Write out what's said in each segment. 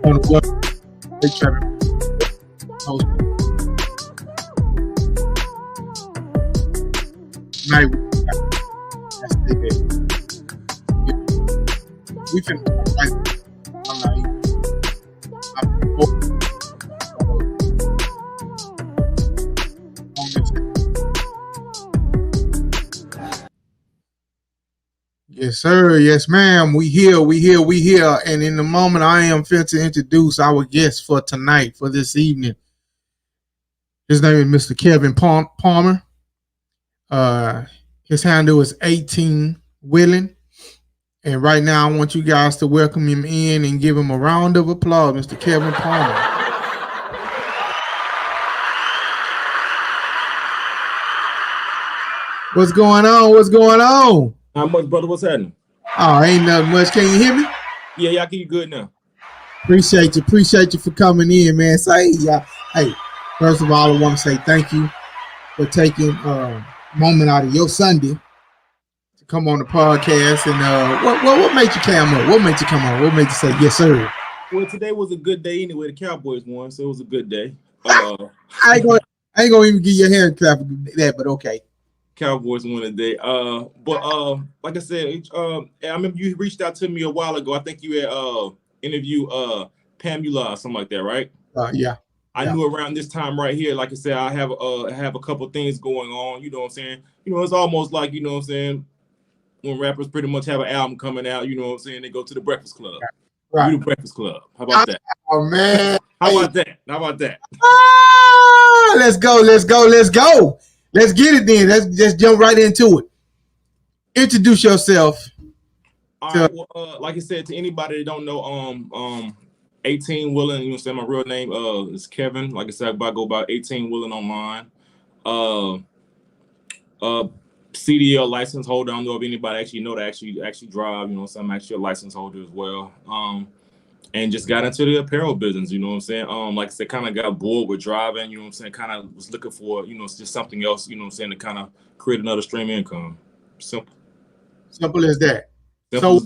On what they try to post. Tonight, that's the day. We finna talk right tonight. Yes, sir. Yes, ma'am. We here. And in the moment, I am fit to introduce our guest for tonight, for this evening. His name is Mr. Kevin Palmer. His handle is E18Hteenwheelin. And right now, I want you guys to welcome him in and give him a round of applause, Mr. Kevin Palmer. What's going on? What's going on? Not much, brother. What's happening? Oh, ain't nothing much. Can you hear me? Yeah, I can you good now. Appreciate you for coming in, man. Say, hey, first of all, I want to say thank you for taking a moment out of your Sunday to come on the podcast. And what made you come on? What made you come on? What made you say yes, sir? Well, today was a good day anyway. The Cowboys won, so it was a good day. I ain't gonna even give you a hand clap for that, but okay. Cowboys won today. But like I said, I remember you reached out to me a while ago. I think you had interviewed Pamela or something like that, right? Yeah. I knew around this time right here, like I said, I have a couple things going on. You know what I'm saying? You know, it's almost like, you know what I'm saying, when rappers pretty much have an album coming out, you know what I'm saying, they go to the Breakfast Club. Right. You the Breakfast Club. How about that? Oh man. How about that? Let's go. Let's get it then. Let's just jump right into it. Introduce yourself. All right. Well, like I said, to anybody that don't know, E18Hteenwheelin, you know what I'm saying, my real name is Kevin. Like I said, I go by E18Hteenwheelin online. CDL license holder. I don't know if anybody actually know that actually drive. You know what I'm saying? I'm actually a license holder as well. And just got into the apparel business, you know what I'm saying? Like I said, kind of got bored with driving, you know what I'm saying? Kind of was looking for, you know, just something else, you know what I'm saying, to kind of create another stream of income. Simple as that. So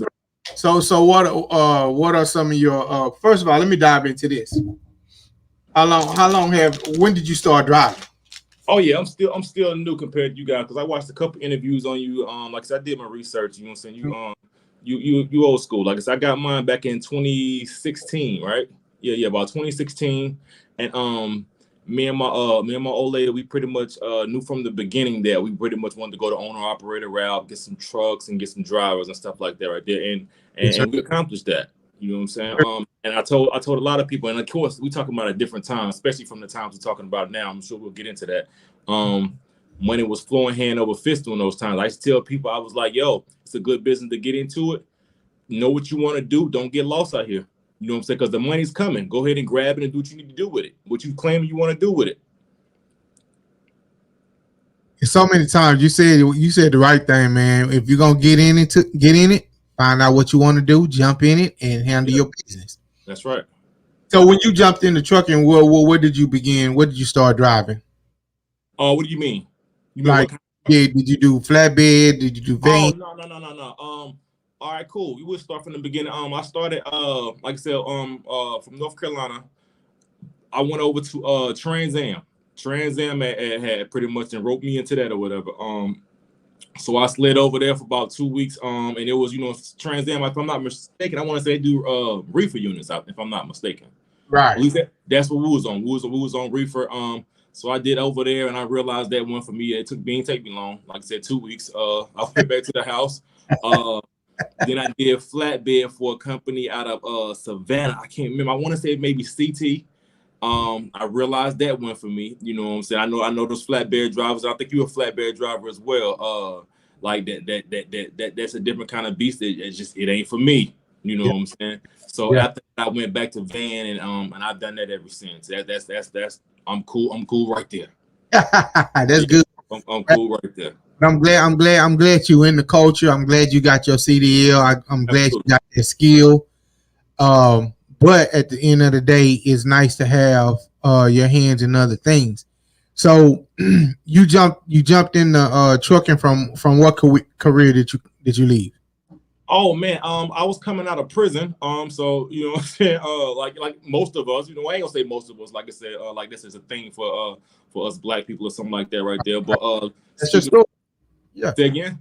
what are some of your first of all, let me dive into this. When did you start driving? Oh yeah, I'm still new compared to you guys because I watched a couple interviews on you. Like I said, I did my research, you know what I'm saying? You old school. Like I said, I got mine back in 2016, right? Yeah, about 2016. And me and my old lady, we pretty much knew from the beginning that we pretty much wanted to go the owner operator route, get some trucks and get some drivers and stuff like that right there. And we accomplished that. You know what I'm saying? And I told a lot of people, and of course we talking about a different time, especially from the times we're talking about now. I'm sure we'll get into that. When it was flowing hand over fist during those times, I used to tell people, I was like, yo, it's a good business to get into it. Know what you want to do. Don't get lost out here. You know what I'm saying? Because the money's coming. Go ahead and grab it and do what you need to do with it. What you claim you want to do with it. So many times you said the right thing, man. If you're gonna get in it, find out what you want to do, jump in it, and handle your business. That's right. So when you jumped in the trucking world, where did you begin? What did you start driving? What do you mean? Did you do flatbed? Did you do van? Oh, no. All right, cool. We will start from the beginning. I started like I said, from North Carolina. I went over to Trans Am. Trans Am had pretty much roped me into that or whatever. So I slid over there for about 2 weeks. And it was, Trans Am, if I'm not mistaken, I want to say they do reefer units, if I'm not mistaken. Right. At least that's what we was on. We was on reefer. So I did over there, and I realized that one for me, it didn't take me long. Like I said, 2 weeks. I went back to the house. Then I did flatbed for a company out of Savannah. I can't remember. I want to say maybe CT. I realized that one for me. You know what I'm saying? I know those flatbed drivers. I think you're a flatbed driver as well. Like that's a different kind of beast. It ain't for me. You know what I'm saying? So after I went back to van and I've done that ever since. That's I'm cool. I'm cool right there. That's good. I'm cool right there. I'm glad you in the culture. I'm glad you got your CDL. I'm glad you got that skill. But at the end of the day, it's nice to have your hands in other things. So you jumped in the trucking from what career did you leave? Oh man, I was coming out of prison. So you know what I'm saying, like most of us, I ain't gonna say most of us, like I said, like this is a thing for us black people or something like that right there. But that's your story. Yeah. Say again?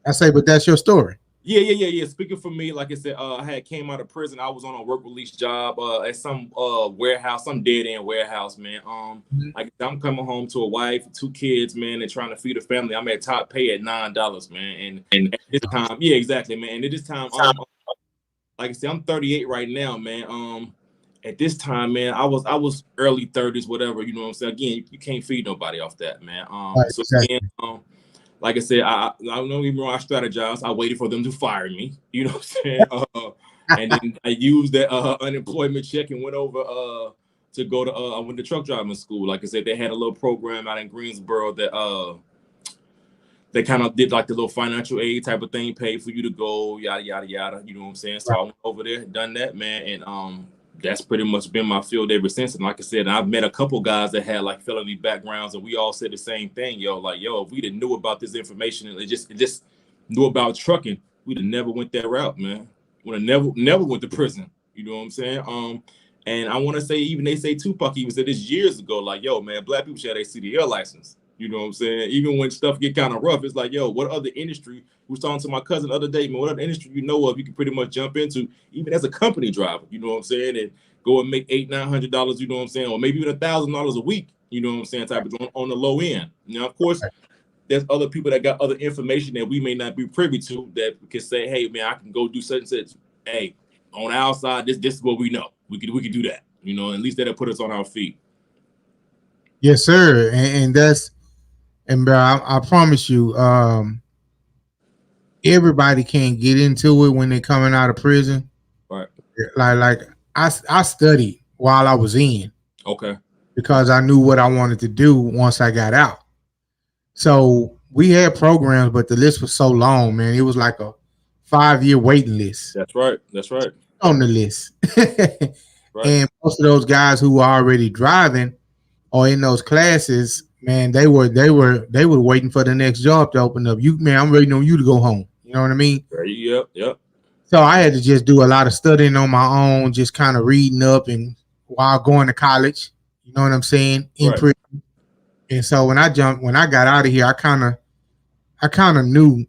I say, but that's your story. Yeah. Speaking for me, like I said, I had came out of prison. I was on a work release job at some warehouse, some dead end warehouse, man. Like I'm coming home to a wife, 2 kids, man, and trying to feed a family. I'm at top pay at $9, man. And at this time, yeah, exactly, man. And at this time, like I said, I'm 38 right now, man. At this time, man, I was early 30s, whatever. You know what I'm saying? Again, you can't feed nobody off that, man. So again, like I said, I don't even know I strategized. I waited for them to fire me. You know what I'm saying? And then I used that unemployment check and went over to go to I went to truck driving school. Like I said, they had a little program out in Greensboro that they kind of did like the little financial aid type of thing, paid for you to go, yada yada yada. You know what I'm saying? So I went over there, done that, man, and that's pretty much been my field ever since. And like I said, I've met a couple guys that had like felony backgrounds, and we all said the same thing, if we didn't knew about this information and it just knew about trucking, we'd have never went that route, man. Would have never went to prison. You know what I'm saying? And I want to say, even they say Tupac even said this years ago, like, yo, man, black people should have a CDL license. You know what I'm saying? Even when stuff get kind of rough, it's like, yo, what other industry? We was talking to my cousin the other day, man, what other industry you know of you can pretty much jump into, even as a company driver, you know what I'm saying? And go and make $800-900, you know what I'm saying? Or maybe even $1,000 a week, you know what I'm saying? Type of on the low end. Now, of course, there's other people that got other information that we may not be privy to that can say, hey, man, I can go do such and such. Hey, on our side, this is what we know. We could do that, you know, at least that'll put us on our feet. Yes, sir. And that's, and bro, I promise you, everybody can't get into it when they're coming out of prison. Right. Like I studied while I was in. Okay. Because I knew what I wanted to do once I got out. So we had programs, but the list was so long, man. It was like a 5-year waiting list. That's right. On the list. Right. And most of those guys who were already driving or in those classes, man, they were waiting for the next job to open up. I'm waiting on you to go home. You know what I mean? Yep. So I had to just do a lot of studying on my own, just kind of reading up and while going to college. You know what I'm saying? In prison. And so when I got out of here, I kind of knew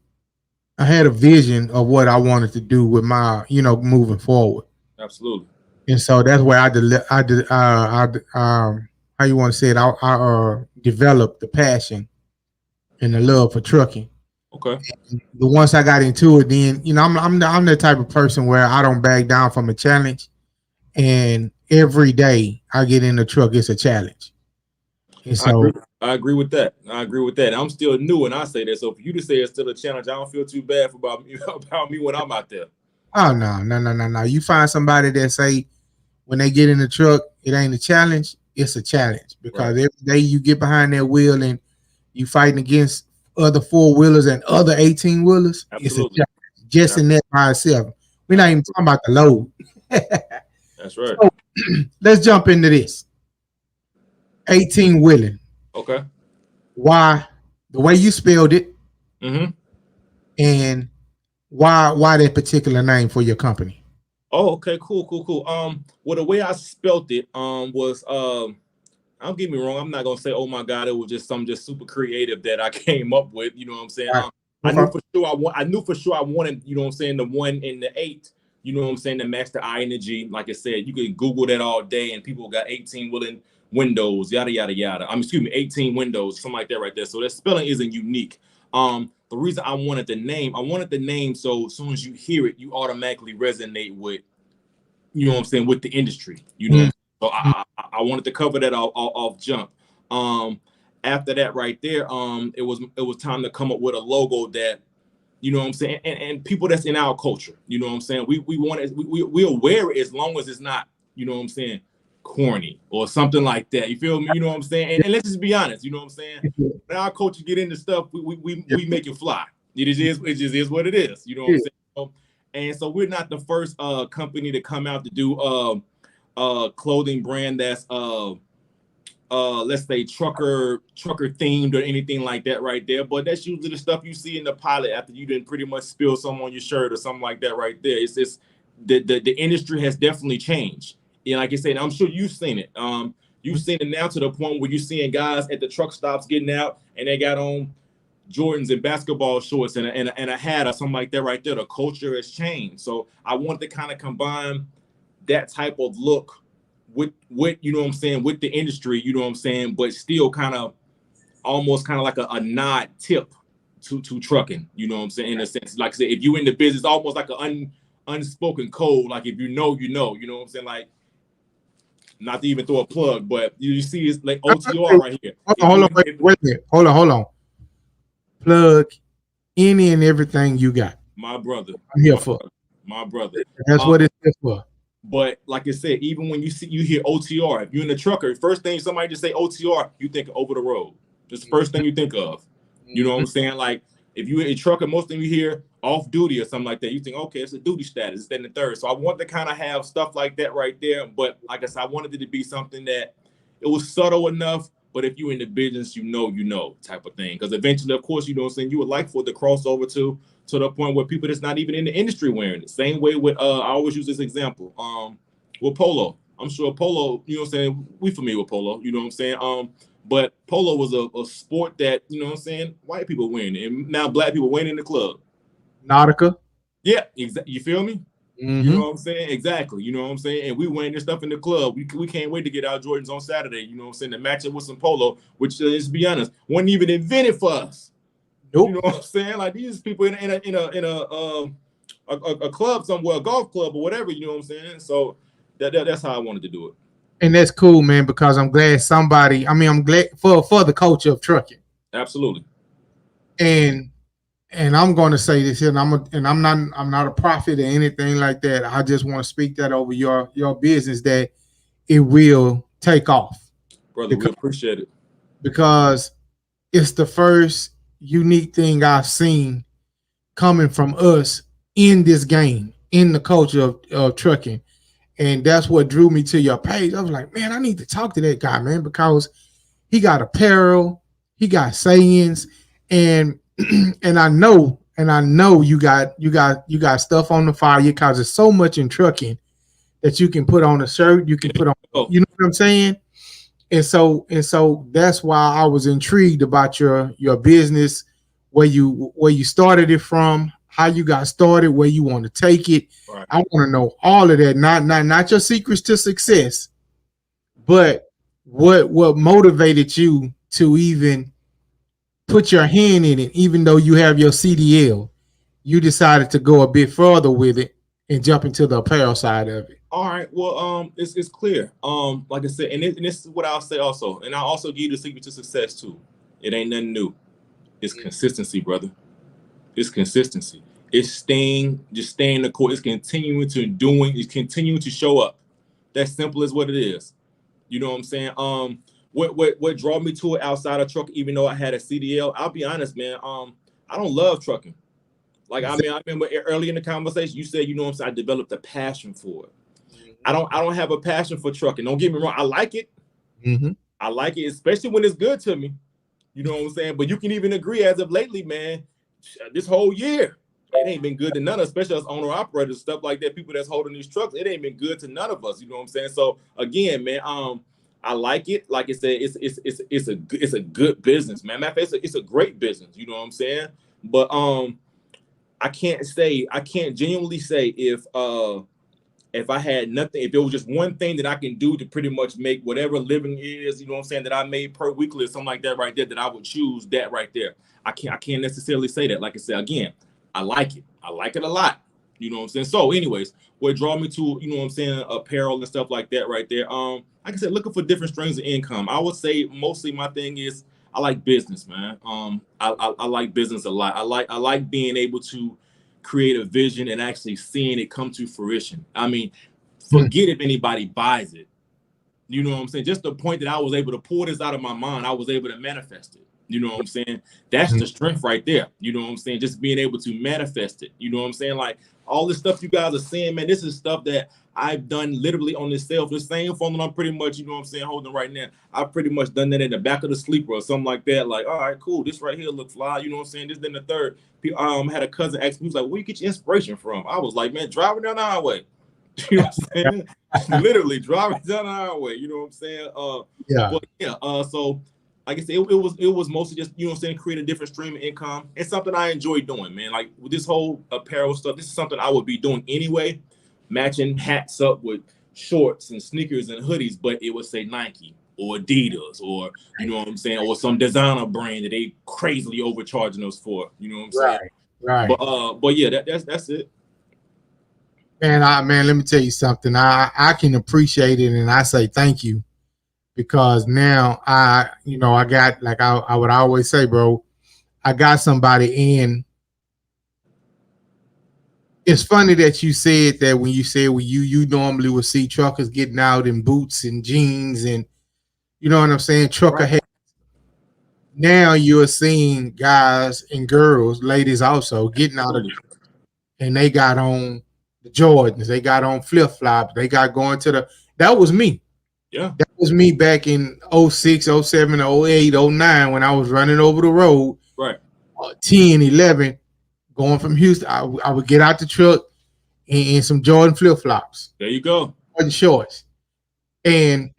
I had a vision of what I wanted to do with my, moving forward. Absolutely. And so that's where how you want to say it? I developed the passion and the love for trucking. Okay. And once I got into it, then I'm the type of person where I don't back down from a challenge, and every day I get in the truck, it's a challenge. And so I agree with that. I'm still new, and I say that. So for you to say it's still a challenge, I don't feel too bad about me when I'm out there. Oh no. You find somebody that say when they get in the truck, it ain't a challenge, it's a challenge. Because every day you get behind that wheel and you fighting against other 4-wheelers and other 18-wheelers, it's a challenge. Just in that by itself. We're not even talking about the load. That's right. So, let's jump into this. 18-wheeling. Okay. Why? The way you spelled it. Mm-hmm. And Why that particular name for your company? Oh, okay, cool. Well, the way I spelt it, was don't get me wrong. I'm not gonna say, oh my God, it was just something just super creative that I came up with. You know what I'm saying? Right. I knew Okay. for sure I knew for sure I wanted, you know what I'm saying, the 1 and the 8. You know what I'm saying, to match the I and the G. Like I said, you can Google that all day, and people got 18 wheeling windows, yada yada yada. Excuse me, 18 windows, something like that right there. So that spelling isn't unique. The reason I wanted the name so as soon as you hear it, you automatically resonate with, you know what I'm saying, with the industry. You know what I'm saying? So I wanted to cover that off jump. Um, After that right there, it was time to come up with a logo that, you know what I'm saying, and people that's in our culture. You know what I'm saying? We want it, we'll wear it as long as it's not, you know what I'm saying, corny or something like that. You feel me? You know what I'm saying? And let's just be honest, you know what I'm saying? When our culture get into stuff, we make it fly. It just is what it is. You know what I'm saying? And so we're not the first company to come out to do clothing brand that's let's say trucker themed or anything like that right there. But that's usually the stuff you see in the pilot after you didn't pretty much spill some on your shirt or something like that right there. It's just the industry has definitely changed. And like I said, I'm sure you've seen it. You've seen it now to the point where you're seeing guys at the truck stops getting out and they got on Jordans and basketball shorts and a hat or something like that right there. The culture has changed. So I want to kind of combine that type of look with you know what I'm saying, with the industry, you know what I'm saying, but still kind of almost kind of like a nod tip to trucking, you know what I'm saying, in a sense. Like I said, if you in the business, almost like an unspoken code. Like if you know, you know what I'm saying. Like, not to even throw a plug, but you see it's like OTR right here. Hold on, wait a minute. Hold on. Plug any and everything you got. My brother. I'm here for. My brother. That's what it's here for. But like I said, even when you hear OTR, if you're in the trucker, first thing somebody just say OTR, you think over the road. That's the first thing you think of. You know what I'm saying? Like if you're a trucker, most of you hear off duty or something like that. You think, okay, it's a duty status, it's that and the third. So I want to kind of have stuff like that right there. But like I said, I wanted it to be something that it was subtle enough. But if you're in the business, you know type of thing. Because eventually, of course, you know what I'm saying, you would like for it to cross over to the point where people that's not even in the industry wearing it. Same way with I always use this example. With polo. I'm sure polo, you know what I'm saying, we familiar with polo, you know what I'm saying? But polo was a sport that, you know what I'm saying, white people wearing it. And now black people wearing it in the club. Nautica. Yeah, exactly. You feel me? You know what I'm saying? Exactly. You know what I'm saying? And we wearing this stuff in the club. We can't wait to get our Jordans on Saturday. You know what I'm saying? To match it with some polo, which, let's be honest, wasn't even invented for us. Nope. You know what I'm saying? Like these people in a club somewhere, a golf club or whatever. You know what I'm saying? So that's how I wanted to do it. And that's cool, man, because I'm glad somebody. I mean, I'm glad for the culture of trucking. Absolutely. And I'm going to say this here, and I'm not a prophet or anything like that. I just want to speak that over your business, that it will take off, brother. We appreciate it because it's the first unique thing I've seen coming from us in this game, in the culture of trucking. And that's what drew me to your page. I was like, man, I need to talk to that guy, man, because he got apparel, he got sayings, and I know you got stuff on the fire, because there's so much in trucking that you can put on a shirt, you can put on, you know what I'm saying? And so that's why I was intrigued about your business, where you started it from, how you got started, where you want to take it. Right. I want to know all of that, not your secrets to success, but what motivated you to even put your hand in it. Even though you have your CDL, you decided to go a bit further with it and jump into the apparel side of it. All right. Well, it's clear. Like I said, and this is what I'll say also, and I'll also give you the secret to success too. It ain't nothing new. It's consistency, brother. It's consistency. It's staying the course. It's continuing to show up. That's simple as what it is. You know what I'm saying? What drove me to it outside of truck, even though I had a CDL, I'll be honest, man. I don't love trucking. Like, I mean, I remember early in the conversation, you said, you know what I'm saying, I developed a passion for it. I don't have a passion for trucking. Don't get me wrong. I like it. I like it, especially when it's good to me. You know what I'm saying? But you can even agree, as of lately, man, this whole year, it ain't been good to none of us, especially us owner operators, stuff like that, people that's holding these trucks. It ain't been good to none of us. You know what I'm saying? So again, man, I like it. Like I said, it's a good business, man. Matter of fact, it's a great business. You know what I'm saying? But I can't genuinely say if I had nothing, if it was just one thing that I can do to pretty much make whatever living is, you know what I'm saying, that I made per weekly or something like that right there, that I would choose that right there. I can't necessarily say that. Like I said, again, I like it. I like it a lot. You know what I'm saying? So anyways, what draw me to, you know what I'm saying, apparel and stuff like that right there. Like I said, looking for different streams of income. I would say mostly my thing is I like business, man. I like business a lot. I like being able to create a vision and actually seeing it come to fruition. I mean, forget if anybody buys it. You know what I'm saying? Just the point that I was able to pull this out of my mind, I was able to manifest it. You know what I'm saying? That's the strength right there. You know what I'm saying? Just being able to manifest it. You know what I'm saying? Like all this stuff you guys are saying, man, this is stuff that I've done literally on this self. The same phone that I'm pretty much, you know what I'm saying, holding right now. I've pretty much done that in the back of the sleeper or something like that. Like, all right, cool. This right here look fly. You know what I'm saying? This, then the third. Had a cousin ask me, he was like, where you get your inspiration from? I was like, man, driving down the highway. You know what I'm saying? Literally driving down the highway. You know what I'm saying? But yeah. So like I said, it was mostly just, you know what I'm saying, create a different stream of income. It's something I enjoy doing, man. Like with this whole apparel stuff, this is something I would be doing anyway, matching hats up with shorts and sneakers and hoodies, but it would say Nike or Adidas or, you know what I'm saying, or some designer brand that they crazily overcharging us for. You know what I'm saying? Right. But yeah, that's it. Man, let me tell you something. I can appreciate it, and I say thank you. Because now I got, like I would always say, bro, I got somebody in. It's funny that you said that when you said you normally would see truckers getting out in boots and jeans and, you know what I'm saying, trucker hats. Now you're seeing guys and girls, ladies also, getting out of the truck, and they got on the Jordans, they got on flip flops, they got going to the. That was me. Yeah. That was me back in 06, 07, 08, 09 when I was running over the road. Right. 10, 11, going from Houston. I would get out the truck in some Jordan flip-flops. There you go. Jordan shorts. And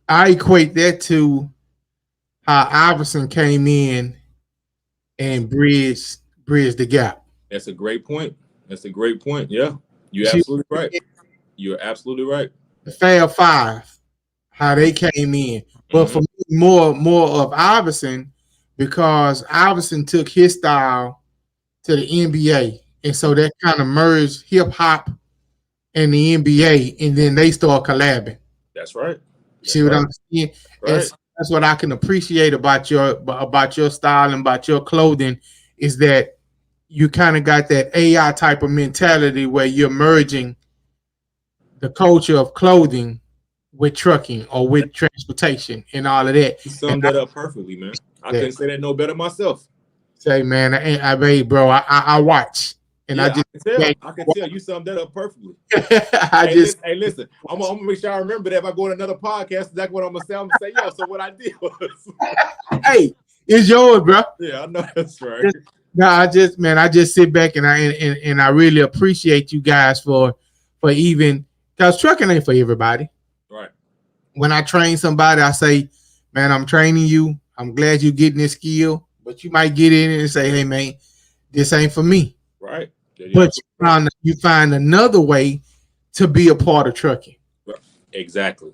I equate that to how Iverson came in and bridged the gap. That's a great point. Yeah. You're absolutely right. You're absolutely right. The Fab Five. How they came in, but for me, more of Iverson, because Iverson took his style to the NBA, and so that kind of merged hip hop and the NBA, and then they start collabing. That's right. See what I'm saying? Right. That's what I can appreciate about your style and about your clothing, is that you kind of got that AI type of mentality where you're merging the culture of clothing with trucking or with transportation and all of that. You summed that up perfectly, man. I couldn't say that no better myself. Say, man, I mean, bro, I watch. And I can tell you summed that up perfectly. Listen, I'm gonna make sure I remember that if I go on another podcast, that's what I'm gonna say. I'm gonna say, yo, so what I did was hey, it's yours, bro. Yeah, I know that's right. I just sit back and I really appreciate you guys for even, because trucking ain't for everybody. Right. When I train somebody, I say, man, I'm training you. I'm glad you're getting this skill, but you might get in and say, hey, man, this ain't for me. Right. But you find another way to be a part of trucking. Right. Exactly.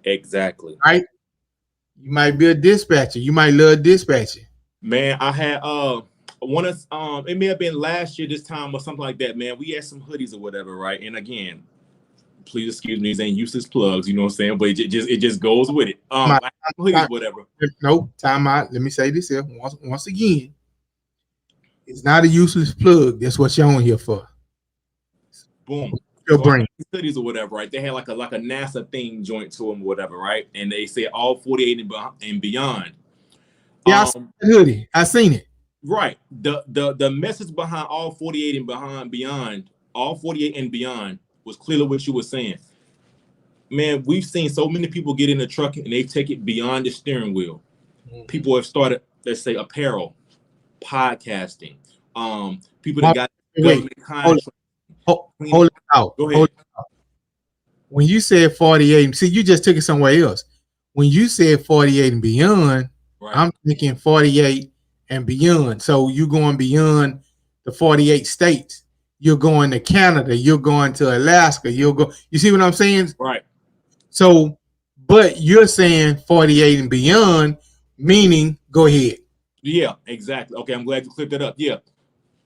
Right. You might be a dispatcher. You might love dispatching. Man, I had one of it may have been last year this time or something like that, man. We had some hoodies or whatever, right? And again, please excuse me, these ain't useless plugs, you know what I'm saying? But it just goes with it. Hoodies, whatever. No, time out. Let me say this here once again. It's not a useless plug. That's what you're on here for. Boom. Your brain. Hoodies or whatever, right? They had like a NASA theme joint to them or whatever, right? And they say all 48 and beyond. Yeah, I seen the hoodie. I seen it. Right. The message behind all 48 and beyond, all 48 and beyond was clearly what you were saying. Man, we've seen so many people get in the truck and they take it beyond the steering wheel. Mm-hmm. People have started, let's say, apparel, podcasting. People that got Wait, government contract. hold it out. Go ahead. When you said 48, see, you just took it somewhere else. When you said 48 and beyond, Right. I'm thinking 48 and beyond. So you're going beyond the 48 states. You're going to Canada. You're going to Alaska. You see what I'm saying? Right. So, but you're saying 48 and beyond, meaning, go ahead. Yeah, exactly. Okay, I'm glad you clipped it up. Yeah.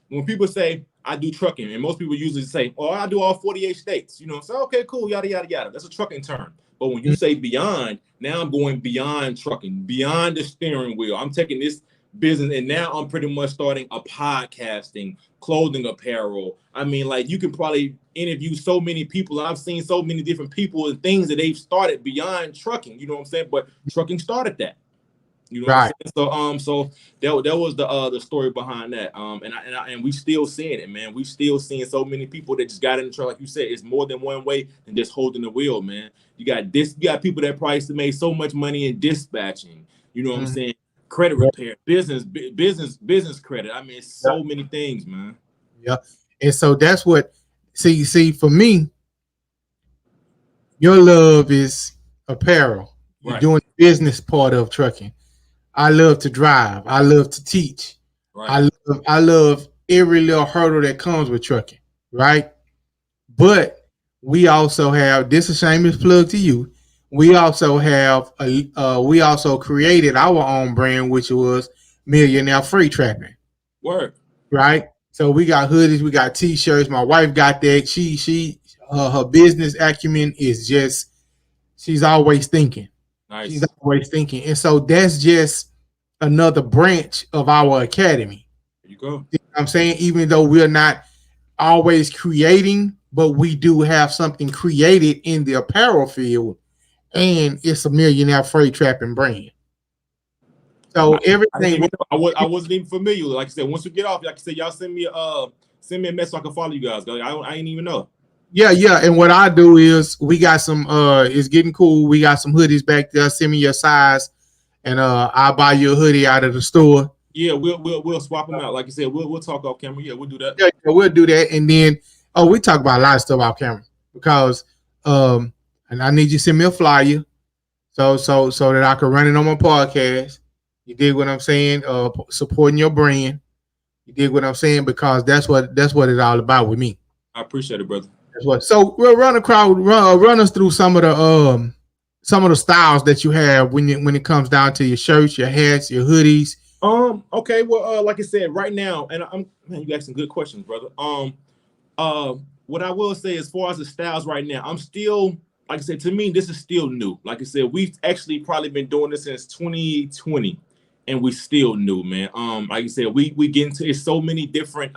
When people say I do trucking, and most people usually say, "Oh, I do all 48 states." You know, so okay, cool, yada yada yada. That's a trucking term. But when you say beyond, now I'm going beyond trucking, beyond the steering wheel. I'm taking this business, and now I'm pretty much starting a podcasting, clothing apparel. I mean, like, you can probably interview so many people. I've seen so many different people and things that they've started beyond trucking. You know what I'm saying? But trucking started that. You know what I'm saying? So that was the story behind that. And we still seeing it, man. We still seeing so many people that just got in the truck. Like you said, it's more than one way than just holding the wheel, man. You got people that probably made so much money in dispatching. You know what I'm saying? Credit repair, business credit. I mean, it's so many things, man. Yeah. And so that's what see for me, your love is apparel. You're doing the business part of trucking. I love to drive. I love to teach. Right. I love every little hurdle that comes with trucking, right? But we also have, this is a shameless plug to you. We also have we also created our own brand, which was Millionaire Freight Trapping. Word. Right? So we got hoodies, we got t-shirts. My wife got that. Her business acumen is just, she's always thinking. Nice. She's always thinking. And so that's just another branch of our academy. There you go. You know what I'm saying? Even though we're not always creating, but we do have something created in the apparel field, and it's a Millionaire Freight Trapping brand. So everything. I wasn't even familiar. Like I said, once we get off, like I said, y'all send me a message so I can follow you guys. I ain't even know. Yeah. And what I do is, we got some it's getting cool. We got some hoodies back there. Send me your size, and I'll buy you a hoodie out of the store. Yeah, we'll swap them out. Like you said, we'll talk off camera. Yeah, we'll do that. Yeah, we'll do that. And then we talk about a lot of stuff off camera, because and I need you to send me a flyer so that I can run it on my podcast. You dig what I'm saying? Supporting your brand. You dig what I'm saying? Because that's what it's all about with me. I appreciate it, brother. That's what. So we'll run us through some of the styles that you have when it comes down to your shirts, your hats, your hoodies. Okay. Well, like I said, right now, and man, you got some good questions, brother. What I will say, as far as the styles right now, I'm still, like I said, to me, this is still new. Like I said, we've actually probably been doing this since 2020. And we still new, man. Like I said, we get into it's so many different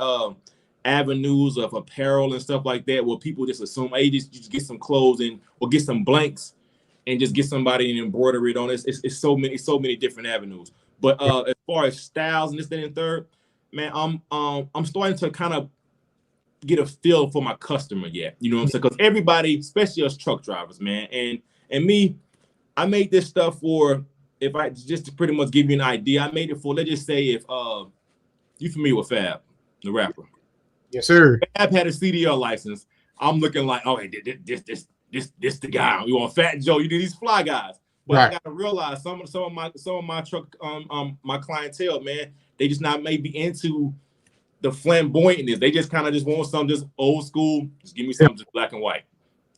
avenues of apparel and stuff like that, where people just assume, hey, just get some clothes and or get some blanks and just get somebody and embroider it on it. It's so many different avenues. But as far as styles and this, that, and third, man, I'm starting to kind of get a feel for my customer yet. You know what I'm saying? Because everybody, especially us truck drivers, man, and me, I made this stuff for. If I just to pretty much give you an idea, I made it for, let's just say, if you familiar with Fab, the rapper. Yes, sir. Fab had a CDL license. I'm looking like, oh, hey, this the guy. You want Fat Joe? You do these fly guys. But right. I gotta realize some of my truck my clientele, man, they just not maybe into the flamboyantness. They just kind of just want something just old school. Just give me something just black and white.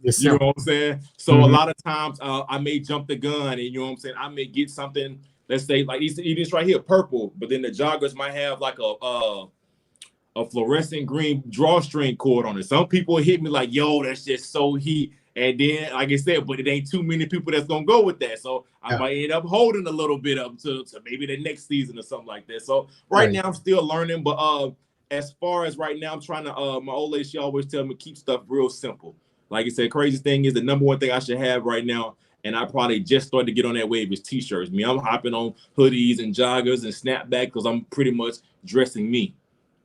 Yes, you know what I'm saying? So a lot of times I may jump the gun, and you know what I'm saying, I may get something, let's say like this right here, purple, but then the joggers might have like a fluorescent green drawstring cord on it. Some people hit me like, yo, that's just so heat. And then, like I said, but it ain't too many people that's gonna go with that. So I might end up holding a little bit up to maybe the next season or something like that. So right now I'm still learning, but as far as right now, I'm trying to my old lady, she always tell me keep stuff real simple. Like I said, crazy thing is the number one thing I should have right now, and I probably just started to get on that wave, is t-shirts. I'm hopping on hoodies and joggers and snapback because I'm pretty much dressing me.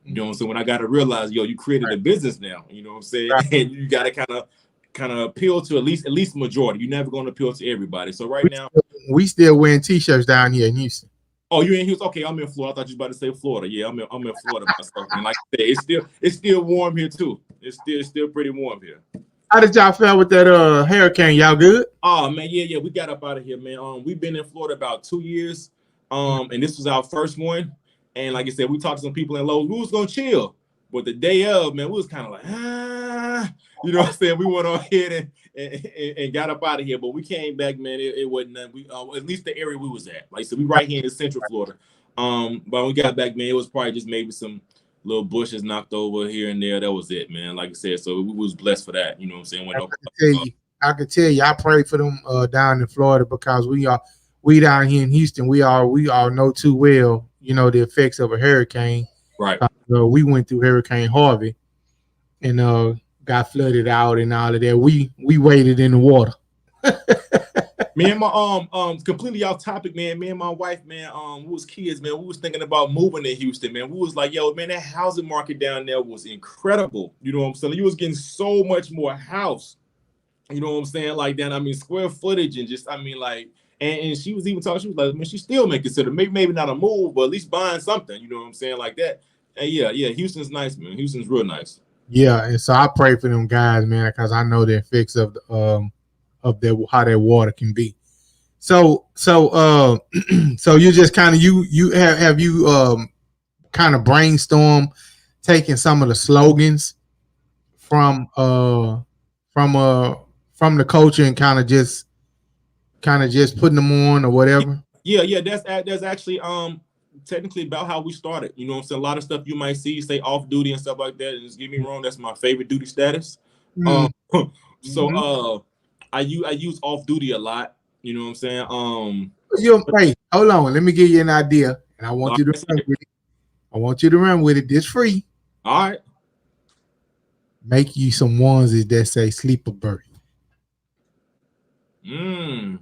You know what I'm saying? When I got to realize, yo, you created a business now. You know what I'm saying? Right. And you got to kind of appeal to at least majority. You're never going to appeal to everybody. So right now, we still wearing t-shirts down here in Houston. Oh, you in Houston? Okay, I'm in Florida. I thought you were about to say Florida. Yeah, I'm in Florida myself. And like I said, it's still warm here too. It's still pretty warm here. How did y'all feel with that hurricane? Y'all good? Oh man, yeah, we got up out of here, man. We've been in Florida about 2 years. And this was our first one. And like I said, we talked to some people in Lowe's. We was gonna chill, but the day of, man, we was kind of like, you know what I'm saying? We went on ahead and got up out of here, but we came back, man. It wasn't nothing. We at least the area we was at. Like I said, we right here in Central Florida. But when we got back, man, it was probably just maybe some little bushes knocked over here and there. That was it, man. Like I said, so we was blessed for that. You know what I'm saying? I can tell you, I pray for them down in Florida because we down here in Houston, we all know too well, you know, the effects of a hurricane. Right. We went through Hurricane Harvey and got flooded out and all of that. We waded in the water. Me and my completely off topic, man. Me and my wife, man, we was kids, man. We was thinking about moving to Houston, man. We was like, yo, man, that housing market down there was incredible. You know what I'm saying? You was getting so much more house. You know what I'm saying? Like that, I mean, square footage and just, I mean, like, and she was even talking, she was like, man, she still may consider maybe not a move, but at least buying something, you know what I'm saying? Like that. And yeah, Houston's nice, man. Houston's real nice. Yeah, and so I pray for them guys, man, because I know the effects of their how their water can be. So so you just kind of you kind of brainstorm taking some of the slogans from the culture and kind of just putting them on or whatever. Yeah, that's actually technically about how we started. You know what I'm saying? A lot of stuff you might see say off duty and stuff like that. And just get me wrong, that's my favorite duty status. So I use off duty a lot. You know what I'm saying? Hey, hold on. Let me give you an idea, and I want you to run with it. I want you to run with it. This free. All right. Make you some onesies that say sleeper birth. I'm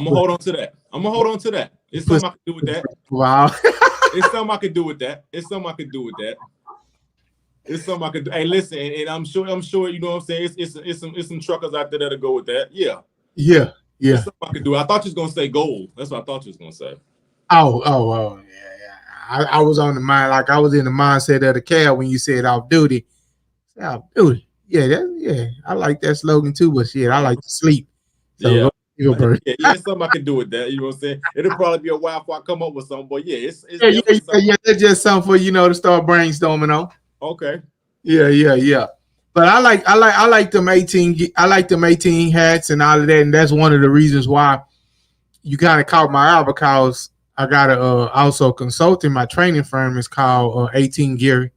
gonna hold on to that. It's something I can do with that. Wow. It's something I could do with that. It's something I could do. Hey, listen, and I'm sure, you know what I'm saying? It's some truckers out there that'll go with that. Yeah. It's something I could do. I thought you was gonna say gold. That's what I thought you was gonna say. Oh, yeah. I was on the mind, like I was in the mindset of the cab when you said off duty. Off duty. Yeah, I like that slogan too, but shit, I like to sleep. So yeah, it's something I can do with that. You know what I'm saying? It'll probably be a while before I come up with something, but it's that's just something for to start brainstorming on. Okay. Yeah. But I like them 18. I like them 18 hats and all of that, and that's one of the reasons why you kind of caught my eye, because I got to also consulting. My training firm is called 18 Gear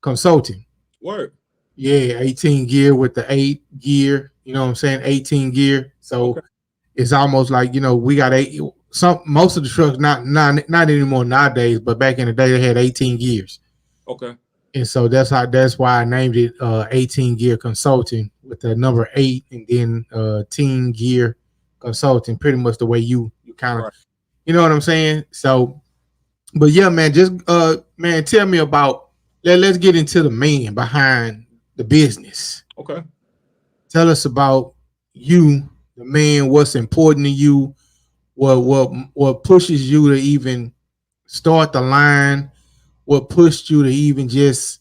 Consulting. Word. Yeah, 18 gear with the 8 gear. You know what I'm saying? 18 gear. So It's almost like, we got most of the trucks not anymore nowadays, but back in the day they had 18 gears. Okay. And so that's why I named it 18 Gear Consulting with the number 8 and then Teen Gear Consulting, pretty much the way you kind of, right. You know what I'm saying? So, but yeah, man, just man, tell me about, let's get into the man behind the business. Okay. Tell us about you, the man, what's important to you, what pushes you to even start the line, what pushed you to even just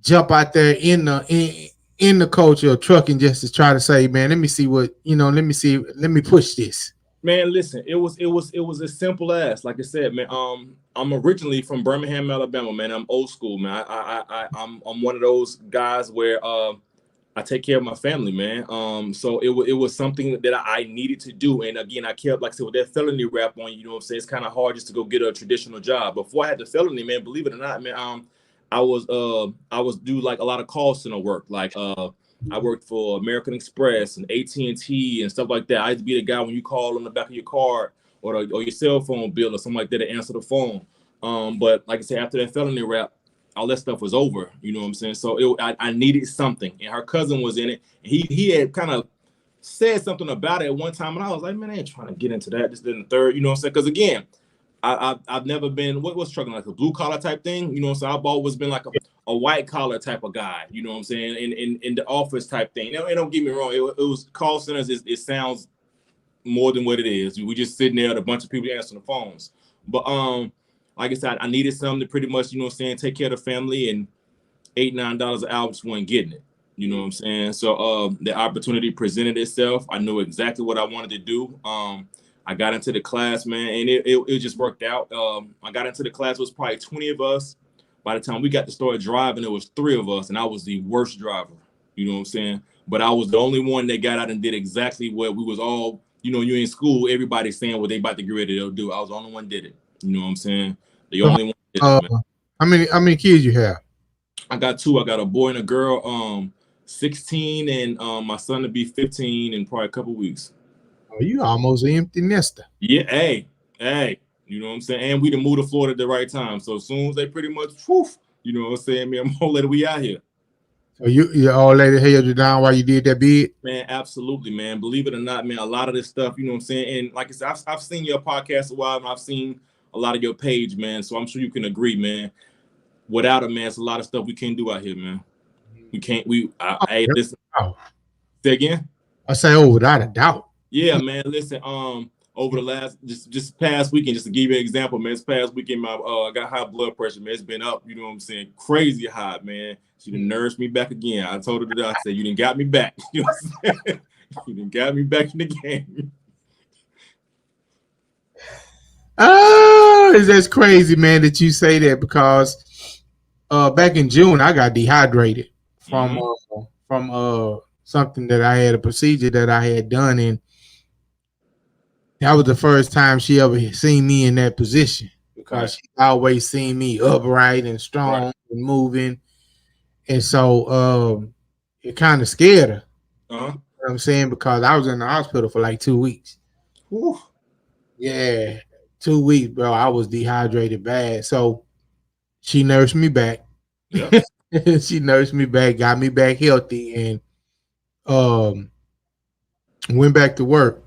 jump out there in the culture of trucking just to try to say, man, let me see what, let me push this. Man, listen, it was as simple as, like I said, man, I'm originally from Birmingham, Alabama, man. I'm old school, man. I'm one of those guys where I take care of my family, man. So it was something that I needed to do. And again, I kept, like I said, with that felony rap on, you know what I'm saying? It's kind of hard just to go get a traditional job. Before I had the felony, man, believe it or not, man, I was do like a lot of call center work. Like I worked for American Express and AT&T and stuff like that. I had to be the guy when you call on the back of your card or your cell phone bill or something like that to answer the phone. But like I said, after that felony rap, all that stuff was over. You know what I'm saying? So I needed something, and her cousin was in it. He had kind of said something about it at one time, and I was like, man, I ain't trying to get into that. This is in the third, you know what I'm saying? Because again, I've never been what's trucking, like a blue collar type thing. You know what I'm saying? I've always been like a white collar type of guy. You know what I'm saying? In the office type thing. And don't get me wrong. It was call centers. It sounds more than what it is. We just sitting there with a bunch of people answering the phones. But like I said, I needed something to pretty much, take care of the family, and $8-9 an hour just wasn't getting it. You know what I'm saying? So the opportunity presented itself. I knew exactly what I wanted to do. I got into the class, man, and it just worked out. I got into the class, it was probably 20 of us. By the time we got to start driving, it was 3 of us, and I was the worst driver. You know what I'm saying? But I was the only one that got out and did exactly what we was all, you're in school, everybody's saying what they about to get ready to do. I was the only one that did it. You know what I'm saying? The only one did it, man. How many kids you have? I got 2. I got a boy and a girl, 16, and my son to be 15 in probably a couple weeks. Oh, you almost an empty nester. Yeah, hey, you know what I'm saying? And we done moved to Florida at the right time. So as soon as they pretty much, you know what I'm saying, man, I'm gonna let we out here. So your old lady held you down while you did that bid? Man, absolutely, man. Believe it or not, man, a lot of this stuff, you know what I'm saying? And like I said, I've seen your podcast a while, and I've seen a lot of your page, man. So I'm sure you can agree, man. Without it, man, it's a lot of stuff we can't do out here, man. We can't, hey, listen. Say again? I say, without a doubt. Yeah, man, listen, over the last, just past weekend, just to give you an example, man, this past weekend, I got high blood pressure, man. It's been up, you know what I'm saying? Crazy high, man. She done nursed me back again. I told her that, I said, you done got me back. You know what I'm saying? You done got me back in the game. Oh, it's just crazy, man, that you say that, because back in June, I got dehydrated from something that I had, a procedure that I had done, and that was the first time she ever seen me in that position, because she always seen me upright and strong and moving. And so it kind of scared her. You know what I'm saying? Because I was in the hospital for like 2 weeks. Whew. Yeah, 2 weeks, bro. I was dehydrated bad. So she nursed me back. Yep. She nursed me back, got me back healthy, and went back to work.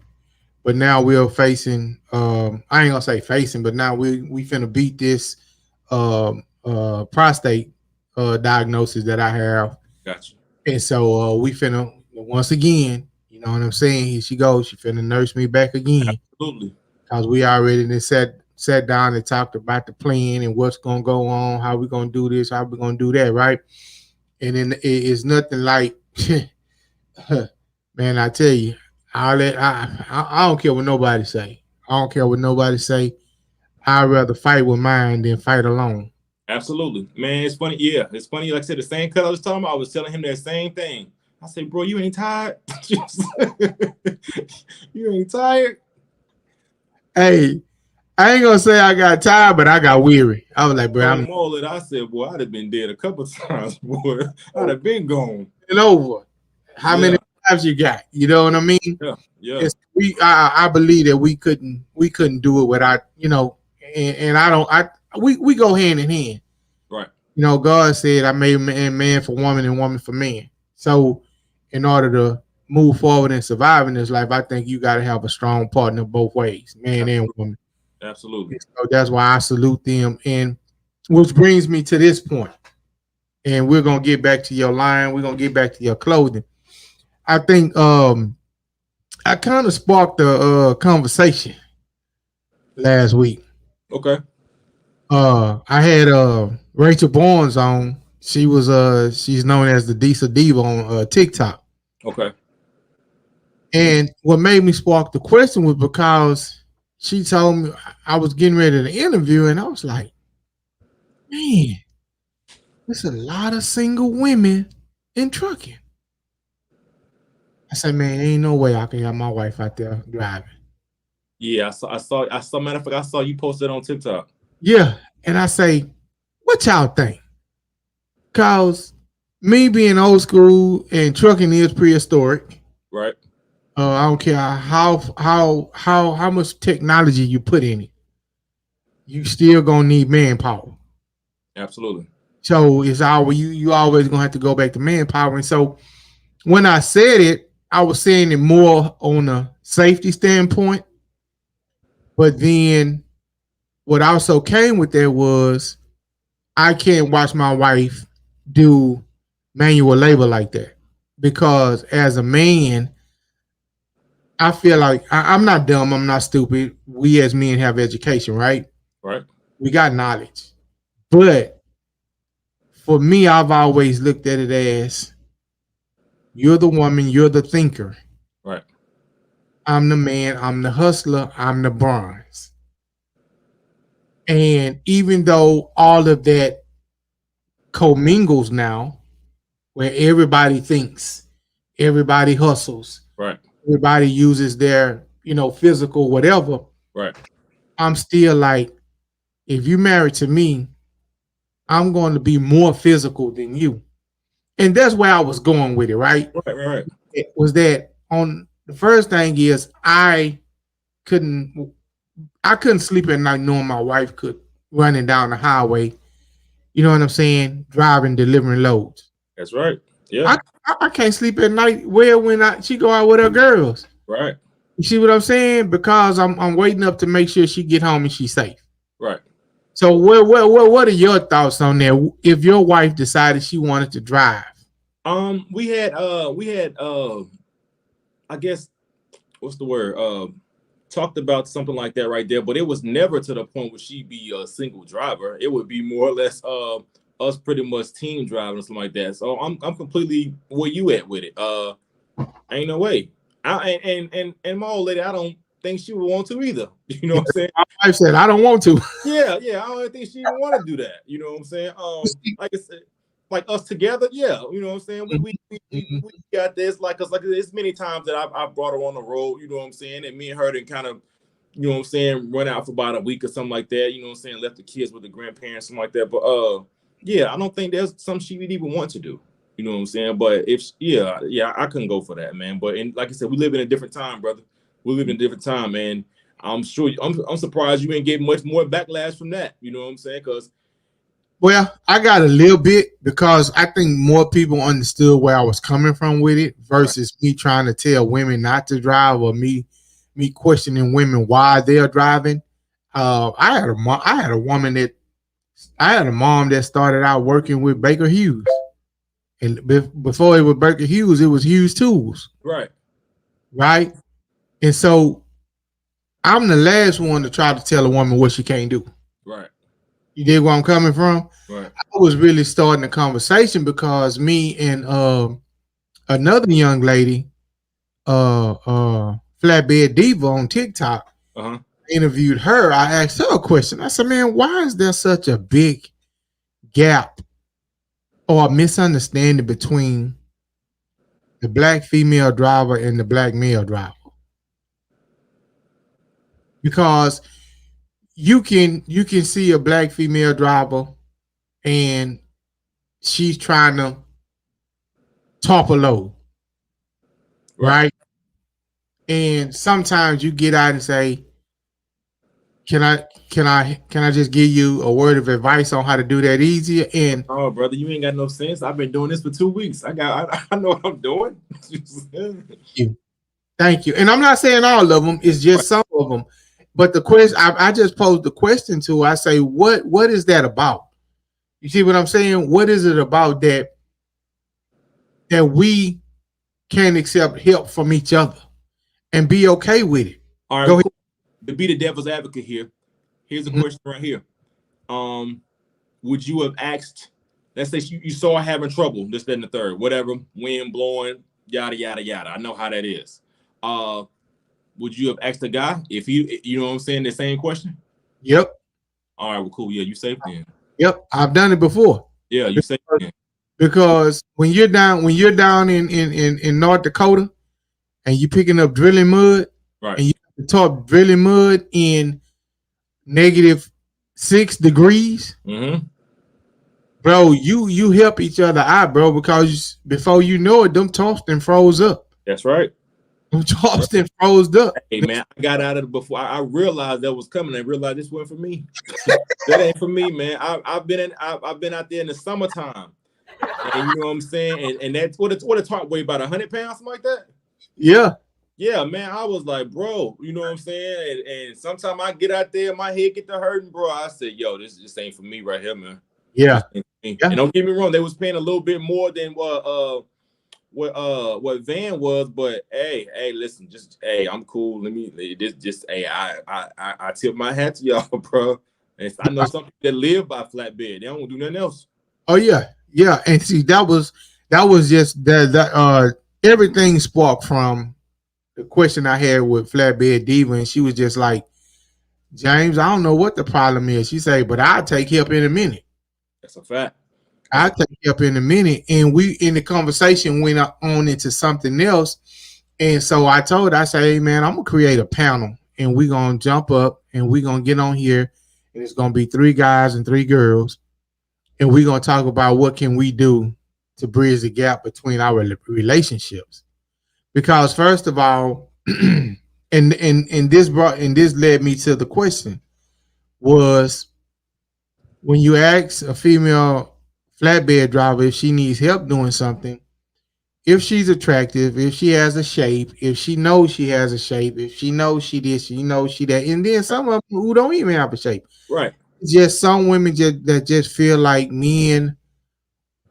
But now we're facing, I ain't gonna say facing, but now we finna beat this prostate diagnosis that I have. Gotcha. And so we finna, once again, you know what I'm saying? Here she goes. She finna nurse me back again. Absolutely. Because we already sat down and talked about the plan and what's gonna go on, how we gonna do this, how we gonna do that, right? And then it's nothing like, man, I tell you, I don't care what nobody say. I don't care what nobody say. I'd rather fight with mine than fight alone. Absolutely, man. It's funny. Yeah, it's funny. Like I said, the same cut I was talking about, I was telling him that same thing. I said, bro, you ain't tired? You ain't tired? Hey, I ain't gonna say I got tired, but I got weary. I was like, bro, I said, boy, I'd have been dead a couple of times, boy. I'd have been gone. And over. How many lives you got? You know what I mean? Yeah. I believe that we couldn't do it without, and we go hand in hand. Right. You know, God said, I made man for woman and woman for man. So in order to move forward and survive in this life, I think you got to have a strong partner both ways, man and woman. Absolutely. So that's why I salute them. And which brings me to this point. And we're going to get back to your line. We're going to get back to your clothing. I think I kind of sparked a conversation last week. Okay. I had Rachel Barnes on. She was she's known as the Disa Diva on TikTok. Okay. And what made me spark the question was because she told me I was getting ready to interview, and I was like, man, there's a lot of single women in trucking. I said, man, ain't no way I can have my wife out there driving. Yeah, I saw. Matter of fact, I saw you posted on TikTok. Yeah, and I say, what y'all think? Cause me being old school and trucking is prehistoric. Right. I don't care how much technology you put in it. You still gonna need manpower. Absolutely. So it's always you always gonna have to go back to manpower. And so when I said it, I was saying it more on a safety standpoint. But then what also came with that was I can't watch my wife do manual labor like that, because as a man, I feel like I'm not dumb. I'm not stupid. We as men have education, right? Right. We got knowledge. But for me, I've always looked at it as you're the woman, you're the thinker. Right. I'm the man, I'm the hustler, I'm the bronze. And even though all of that commingles now, where everybody thinks, everybody hustles, Right. everybody uses their, physical whatever, Right. I'm still like, if you married to me, I'm going to be more physical than you. And that's where I was going with it, right? Right. Right. It was that on the first thing is couldn't I couldn't sleep at night knowing my wife could running down the highway, you know what I'm saying, driving, delivering loads. That's right. Yeah. I can't sleep at night when she go out with her girls. Right. You see what I'm saying? Because I'm waiting up to make sure she get home and she's safe. Right. So what are your thoughts on that? If your wife decided she wanted to drive? We had I guess what's the word? Talked about something like that right there, but it was never to the point where she'd be a single driver. It would be more or less us pretty much team driving or something like that. So I'm completely where you at with it. Ain't no way. And my old lady, I don't think she would want to either. You know what I'm saying? My wife said I don't want to. Yeah, I don't think she even want to do that. You know what I'm saying? Like I said, like us together, yeah. You know what I'm saying? We got this. Like it's many times that I've brought her on the road. You know what I'm saying? And me and her then kind of, you know what I'm saying, run out for about a week or something like that. You know what I'm saying? Left the kids with the grandparents, something like that. But yeah, I don't think there's something she would even want to do. You know what I'm saying? But I couldn't go for that, man. But like I said, we live in a different time, brother. We live in a different time, man. I'm sure I'm surprised you ain't get much more backlash from that. You know what I'm saying? Because well, I got a little bit because I think more people understood where I was coming from with it versus me trying to tell women not to drive or me questioning women why they're driving. I had a mom that started out working with Baker Hughes, and before it was Baker Hughes, it was Hughes Tools, right? And so I'm the last one to try to tell a woman what she can't do. Right. You dig where I'm coming from? Right. I was really starting a conversation because me and another young lady, Flatbed Diva on TikTok, interviewed her. I asked her a question. I said, man, why is there such a big gap or misunderstanding between the black female driver and the black male driver? Because you can see a black female driver and she's trying to top a load, right? And sometimes you get out and say, can I just give you a word of advice on how to do that easier? And oh, brother, you ain't got no sense. I've been doing this for 2 weeks. I know what I'm doing. Thank you. And I'm not saying all of them, it's just some of them. But the question, I just posed the question to her. I say, what is that about? You see what I'm saying? What is it about that we can accept help from each other and be okay with it? All right, go ahead. Cool. To be the devil's advocate here, here's a question right here. Would you have asked, let's say you saw her having trouble, this, that, and the third, whatever, wind blowing, yada, yada, yada. I know how that is. Would you have asked the guy if he, you know what I'm saying, the same question? Yep. All right, well, cool. Yeah, you safe then. Yep, I've done it before. Yeah, you safe then. Because when you're down in North Dakota and you're picking up drilling mud, and you have to talk drilling mud in -6 degrees, bro, you help each other out, bro, because before you know it, them tossed froze up. That's right. Them tossed froze up. Hey man, I got out of it before I realized that was coming. I realized this wasn't for me. That ain't for me, man. I've been out there in the summertime, and you know what I'm saying. And that's what a top weigh about 100 pounds, something like that. Yeah, man. I was like, bro, you know what I'm saying. And sometimes I get out there, my head get to hurting, bro. I said, yo, this ain't for me right here, man. Yeah. And don't get me wrong, they was paying a little bit more than what what Van was, but hey, listen, just hey, I'm cool. Let me just hey, I tip my hat to y'all, bro. And I know some people that live by flatbed. They don't do nothing else. Oh yeah, yeah. And see, that was just that everything sparked from the question I had with Flatbed Diva, and she was just like, James, I don't know what the problem is. She said, but I'll take help in a minute. That's a fact. I'll take help in a minute. And we in the conversation went on into something else. And so I told her, I said, hey man, I'm gonna create a panel and we're gonna jump up and we're gonna get on here, and it's gonna be 3 guys and 3 girls, and we're gonna talk about what can we do to bridge the gap between our relationships. Because first of all, and this led me to the question was, when you ask a female flatbed driver if she needs help doing something, if she's attractive, if she has a shape, if she knows she has a shape, if she knows she this, she knows she that, and then some of them who don't even have a shape. Right. Just some women that just feel like men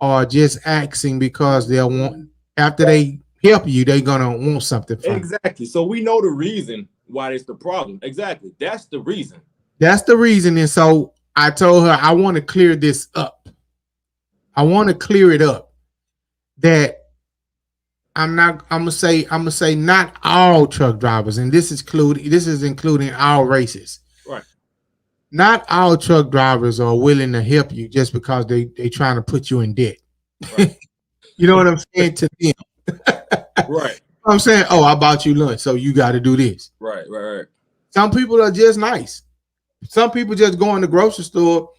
are just asking because they'll want, after they help you, they're gonna want something from exactly. So we know the reason why it's the problem. Exactly. That's the reason. That's the reason. And so I told her I want to clear this up. I want to clear it up that I'm gonna say not all truck drivers, and this is including all races. Right. Not all truck drivers are willing to help you just because they trying to put you in debt. Right. You know what I'm saying to them? Right. I'm saying, oh, I bought you lunch, so you got to do this. Right. Some people are just nice. Some people just go in the grocery store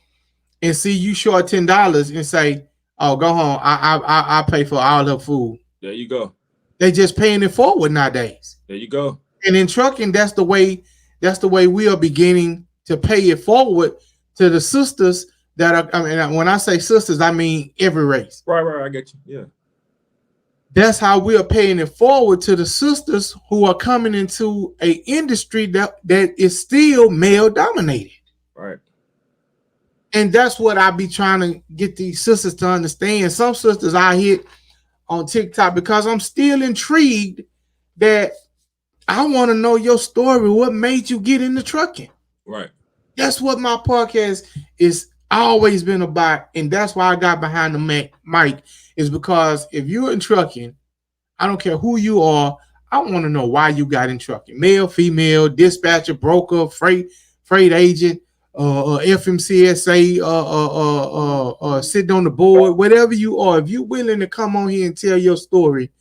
and see you short $10 and say, "Oh, go home. I pay for all her food." There you go. They just paying it forward nowadays. There you go. And in trucking, that's the way we are beginning to pay it forward to the sisters that are. I mean, when I say sisters, I mean every race. Right. I get you. Yeah. That's how we are paying it forward to the sisters who are coming into a industry that is still male dominated. Right. And that's what I be trying to get these sisters to understand. Some sisters I hit on TikTok because I'm still intrigued that I want to know your story. What made you get into trucking? Right. That's what my podcast is always been about. And that's why I got behind the mic, is because if you're in trucking, I don't care who you are, I want to know why you got in trucking. Male, female, dispatcher, broker, freight agent, FMCSA, sitting on the board, whatever you are. If you're willing to come on here and tell your story,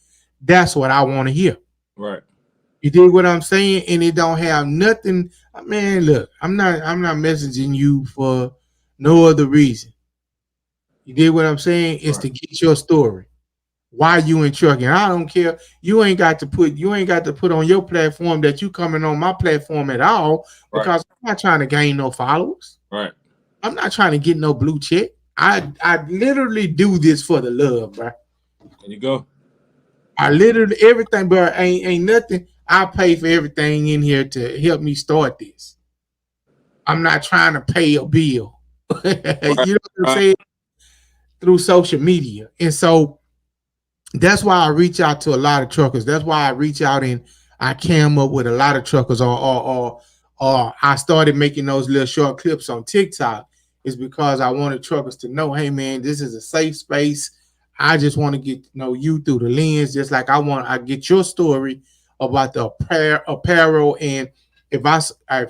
that's what I want to hear. Right. You dig what I'm saying? And it don't have nothing. Man, look, I'm not messaging you for no other reason. You dig what I'm saying? It's right. To get your story. Why you in trucking? I don't care. You ain't got to put on your platform that you coming on my platform at all, because right. I'm not trying to gain no followers. Right. I'm not trying to get no blue check. I literally do this for the love, bro. There you go. I literally everything, bro. Ain't nothing. I pay for everything in here to help me start this. I'm not trying to pay a bill. Right. You know what I'm saying? Through social media. And so that's why I reach out to a lot of truckers. That's why I reach out and I came up with a lot of truckers, or I started making those little short clips on TikTok, is because I wanted truckers to know, hey man, this is a safe space. I just want to get to know you through the lens, just like I get your story about the apparel. And if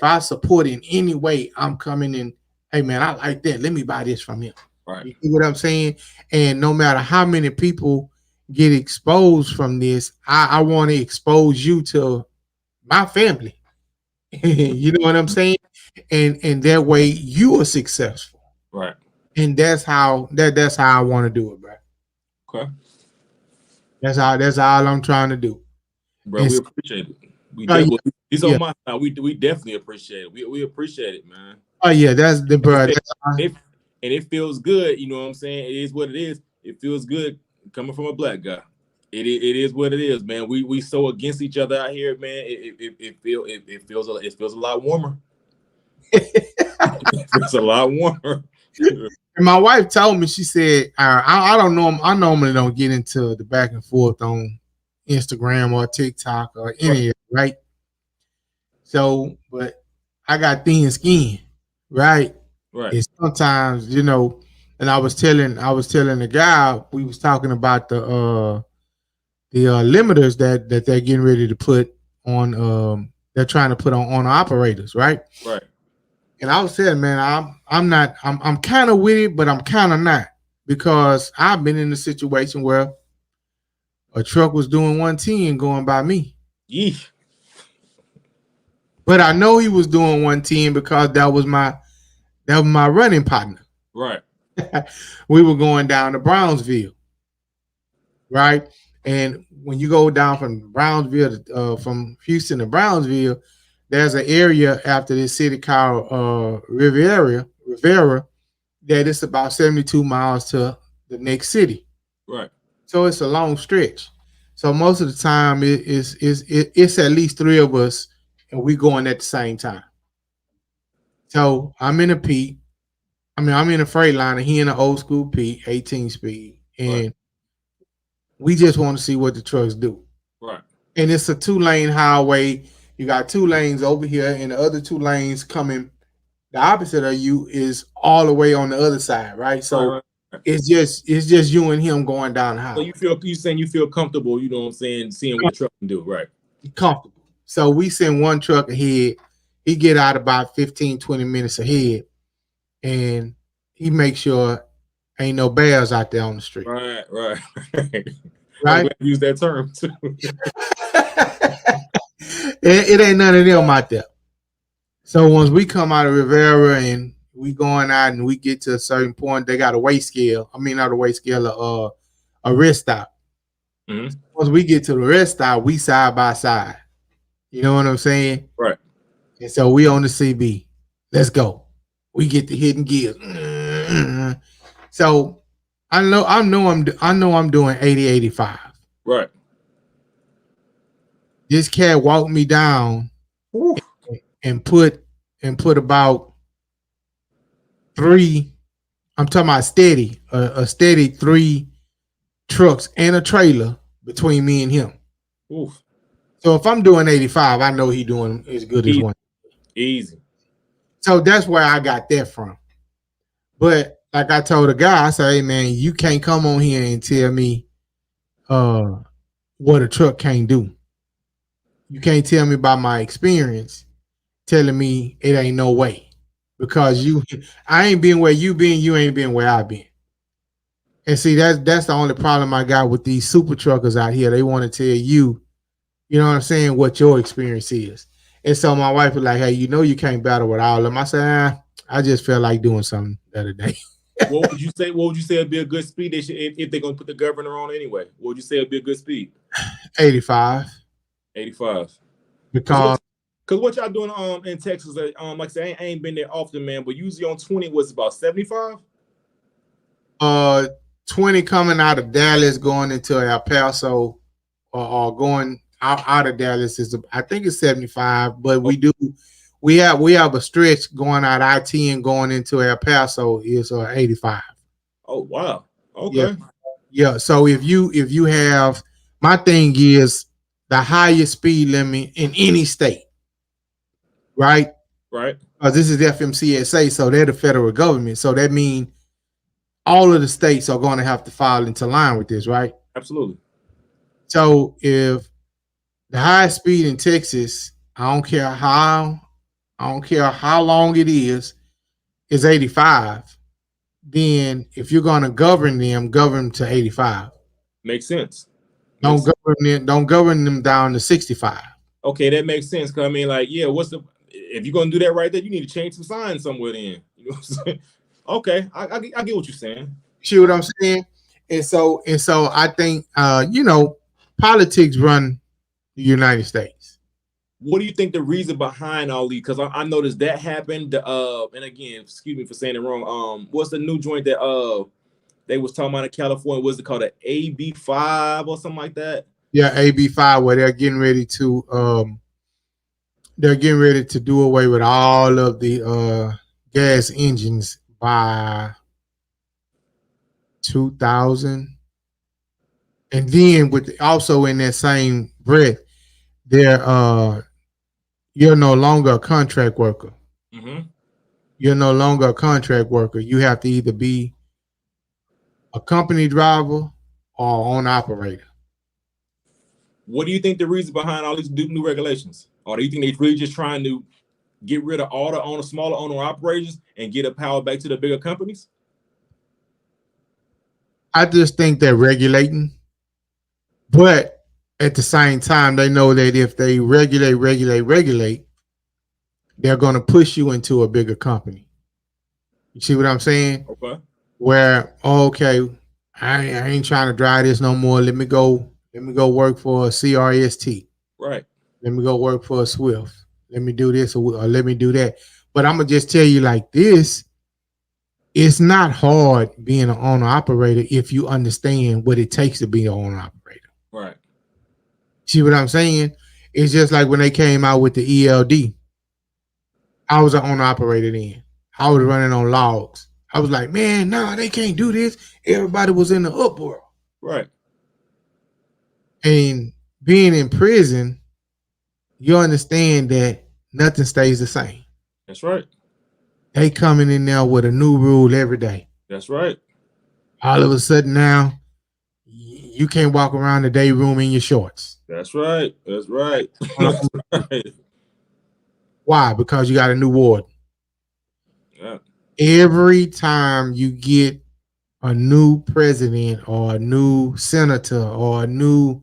I support in any way, I'm coming in, hey man, I like that. Let me buy this from him. Right. You see what I'm saying? And no matter how many people get exposed from this, I want to expose you to my family. You know what I'm saying? And that way you are successful. Right. And that's how I want to do it, bro. Okay. That's all I'm trying to do. Bro, we appreciate it. He's on my side. We definitely appreciate it. We appreciate it, man. Oh yeah, that's the bro. And it feels good, you know what I'm saying? It is what it is. It feels good coming from a black guy. It is what it is, man. We so against each other out here, man. It feels a lot warmer. It feels a lot warmer. And my wife told me, she said, I don't know. I normally don't get into the back and forth on Instagram or TikTok or any of it, right? So, but I got thin skin, right? Right. And sometimes, you know, and I was telling the guy, we was talking about the limiters that they're getting ready to put on they're trying to put on operators, right? Right. And I was saying, man, I'm kind of with it, but I'm kind of not, because I've been in a situation where a truck was doing 110 going by me. Yeesh. But I know he was doing 110 because that was my running partner. Right. We were going down to Brownsville, right? And when you go down from Brownsville, from Houston to Brownsville, there's an area after this city called Rivera, that it's about 72 miles to the next city. Right. So it's a long stretch. So most of the time it's at least three of us, and we going at the same time. So I'm in a P. I'm in a Freightliner. He in an old school P, 18 speed, and Right. we just want to see what the trucks do. Right. And it's a 2-lane highway. You got 2 lanes over here, and the other 2 lanes coming the opposite of you is all the way on the other side, right? So Right. Right. it's just you and him going down the So highway. you saying you feel comfortable, you know what I'm saying, seeing what the truck can do, right? Comfortable. So we send one truck ahead. He get out about 15, 20 minutes ahead, and he makes sure ain't no bears out there on the street. Right, right, right. I'm Right? glad you use that term too. it ain't none of them out there. So once we come out of Rivera and we going out and we get to a certain point, they got a weight scale. I mean, not a weight scale, a rest stop. Mhm. Once we get to the rest stop, we side by side. You know what I'm saying? Right. And so we on the CB. Let's go. We get the hidden gears. So I know I'm doing 80, 85. Right. This cat walked me down Oof. and put about 3. I'm talking about steady, a steady 3 trucks and a trailer between me and him. Oof. So if I'm doing 85, I know he doing as good as one. Easy. So that's where I got that from. But like I told the guy, I said, hey man, you can't come on here and tell me what a truck can't do. You can't tell me about my experience telling me it ain't no way. Because I ain't been where you been, you ain't been where I been. And see, that's the only problem I got with these super truckers out here. They want to tell you, you know what I'm saying, what your experience is. And so my wife was like, hey, you know you can't battle with all of them. I said, I just felt like doing something the other day. What would you say? What would you say would be a good speed they should, if they're gonna put the governor on anyway? What would you say would be a good speed? 85. 85. Because what y'all doing in Texas? Like I said, I ain't been there often, man. But usually on 20 was about 75. 20 coming out of Dallas going into El Paso, or going out of Dallas is, I think it's 75. But we have a stretch going out I-10 going into El Paso is 85. Oh wow. Okay. Yeah. So if you have, my thing is the highest speed limit in any state, right? Right. Because this is FMCSA, so they're the federal government. So that means all of the states are going to have to fall into line with this, right? Absolutely. So if the highest speed in Texas, I don't care how long it is 85. Then if you're going to govern them to 85. Makes sense. Don't govern them down to 65. Okay, that makes sense. Cause I mean, like, yeah, if you're gonna do that right there, you need to change some signs somewhere. Then you know what I'm saying? Okay, I get what you're saying. See what I'm saying? And so I think politics run the United States. What do you think the reason behind all these? Because I noticed that happened. And again, excuse me for saying it wrong. What's the new joint that they was talking about in California? What's it called? An AB5 or something like that? Yeah, AB5, where they're getting ready to do away with all of the gas engines by 2000. And then with also in that same breath, there you're no longer a contract worker. Mm-hmm. You're no longer a contract worker. You have to either be a company driver or owner operator. What do you think the reason behind all these new regulations? Or do you think they're really just trying to get rid of all the smaller owner operators and get a power back to the bigger companies? I just think they're regulating, but at the same time, they know that if they regulate, they're going to push you into a bigger company. You see what I'm saying? Okay. Where okay, I ain't trying to drive this no more. Let me go work for a CRST. Right. Let me go work for a Swift. Let me do this or let me do that. But I'm gonna just tell you like this: it's not hard being an owner operator if you understand what it takes to be an owner operator. Right. See what I'm saying? It's just like when they came out with the ELD. I was an owner operator then. I was running on logs. I was like, man, no, they can't do this. Everybody was in the uproar. Right. And being in prison, you understand that nothing stays the same. That's right. They coming in there with a new rule every day. That's right. All of a sudden now, you can't walk around the day room in your shorts. That's right. That's right. That's right. Why? Because you got a new warden. Yeah. Every time you get a new president or a new senator or a new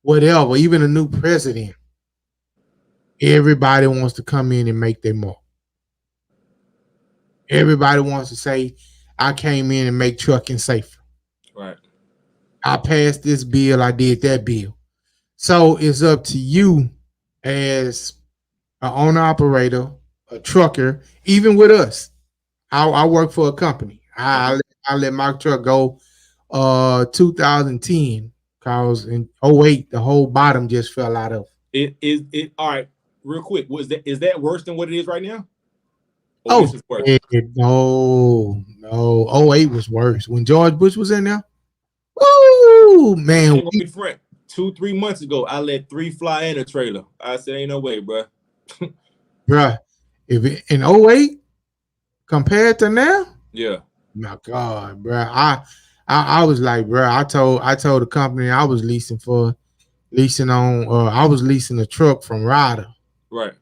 whatever, even a new president, everybody wants to come in and make their mark. Everybody wants to say, I came in and make trucking safer. Right. I passed this bill, I did that bill. So it's up to you as an owner operator, a trucker, even with us. I work for a company. I let my truck go 2010 because in 08 the whole bottom just fell out of it. All right, real quick. Is that worse than what it is right now? Or this is worse? No. 08 was worse. When George Bush was in there. Woo, man. 2-3 months ago, I let 3 fly in a trailer. I said, ain't no way, bro. Bruh, in 08 compared to now, yeah, my God, bro. I was like, bro. I told the company I was leasing on. I was leasing a truck from Ryder. Right.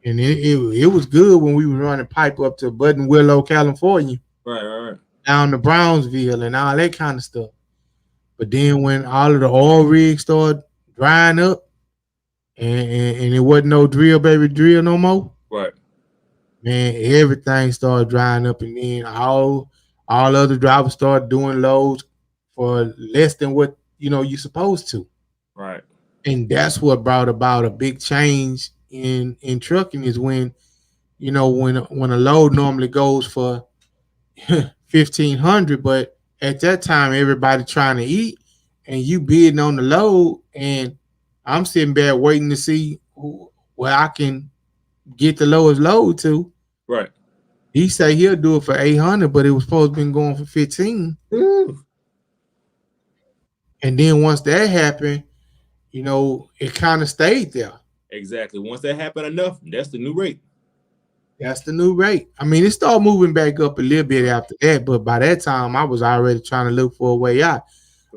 And it was good when we were running pipe up to Button Willow, California. Right. Down to Brownsville and all that kind of stuff. But then when all of the oil rigs started drying up, and it wasn't no drill no more. Right. Man, everything started drying up, and then all other drivers started doing loads for less than what you're supposed to. Right. And that's what brought about a big change in trucking is when when a load normally goes for 1,500, but at that time everybody trying to eat, and you bidding on the load, and I'm sitting there waiting to see where I can get the lowest load to. Right. He say he'll do it for 800, but it was supposed to be going for 15. Ooh. And then once that happened, it kind of stayed there. Exactly. Once that happened enough, that's the new rate. That's the new rate. I mean, it started moving back up a little bit after that, but by that time, I was already trying to look for a way out.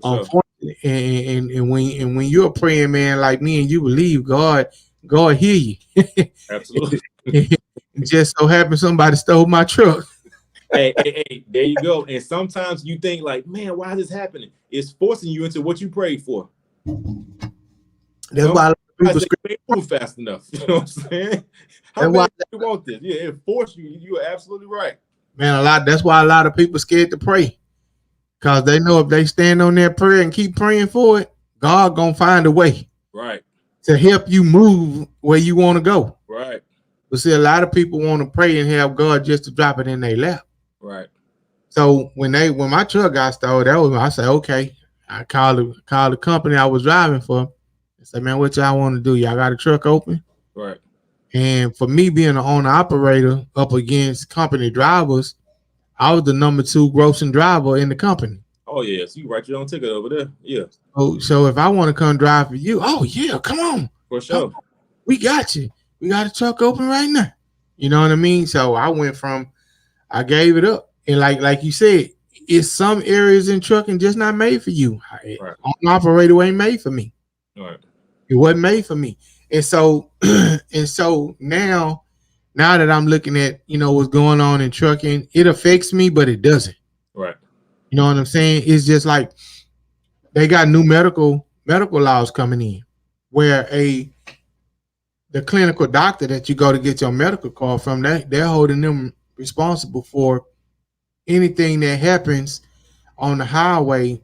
Unfortunately, and when you're a praying man like me and you believe God hear you. Absolutely. Just so happened somebody stole my truck. Hey, there you go. And sometimes you think like, man, why is this happening? It's forcing you into what you prayed for. That's why people move fast enough. You know what I'm saying? How many you want this? Yeah, it forced you. You are absolutely right. Man, that's why a lot of people scared to pray. Because they know if they stand on their prayer and keep praying for it, God gonna find a way. Right. To help you move where you want to go. Right. But see, a lot of people want to pray and have God just to drop it in their lap. Right. So when my truck got stolen, I said, okay. I called the company I was driving for. I said, man, what y'all want to do? Y'all got a truck open? Right. And for me being an owner operator up against company drivers, I was the number 2 grossing driver in the company. Oh yeah, so you write your own ticket over there. Yeah, So if I want to come drive for you, oh yeah, come on, for come sure. on, we got you. We got a truck open right now. You know what I mean? So I went from I gave it up, and like you said, it's some areas in trucking just not made for you. Right, Owner operator ain't made for me. right, It wasn't made for me. And so and so now that I'm looking at, what's going on in trucking, it affects me, but it doesn't. right. You know what I'm saying? It's just like they got new medical laws coming in where the clinical doctor that you go to get your medical card from, they're holding them responsible for anything that happens on the highway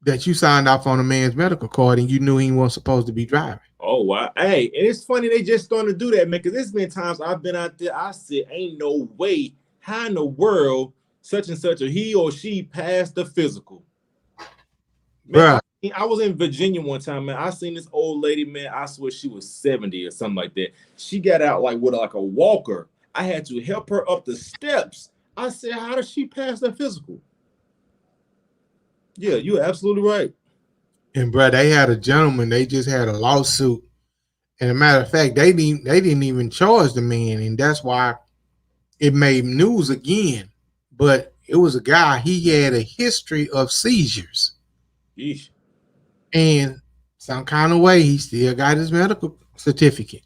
that you signed off on a man's medical card and you knew he wasn't supposed to be driving. Oh wow. Hey, and it's funny they just starting to do that, man, because there's been times I've been out there, I said, ain't no way, how in the world such and such, or he or she passed the physical. Man, Bruh. I was in Virginia one time, man. I seen this old lady, man. I swear she was 70 or something like that. She got out like with like a walker. I had to help her up the steps. I said, how does she pass that physical? Yeah, you're absolutely right. And bruh, they had a gentleman, they just had a lawsuit. And a matter of fact, they didn't even charge the man, and that's why it made news again. But it was a guy, he had a history of seizures. Yeesh. And some kind of way he still got his medical certificate.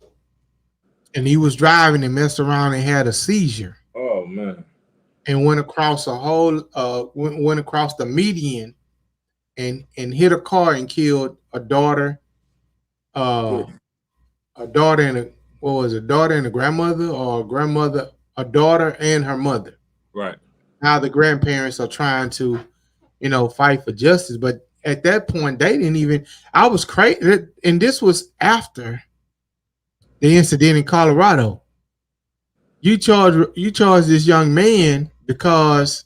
And he was driving and messed around and had a seizure. Oh man. And went across went across the median and hit a car and killed a daughter, a daughter and a what was it, daughter and a grandmother, or a grandmother, a daughter and her mother. Right. Now the grandparents are trying to, fight for justice, but at that point they didn't even. I was crazy, and this was after the incident in Colorado. You charge this young man because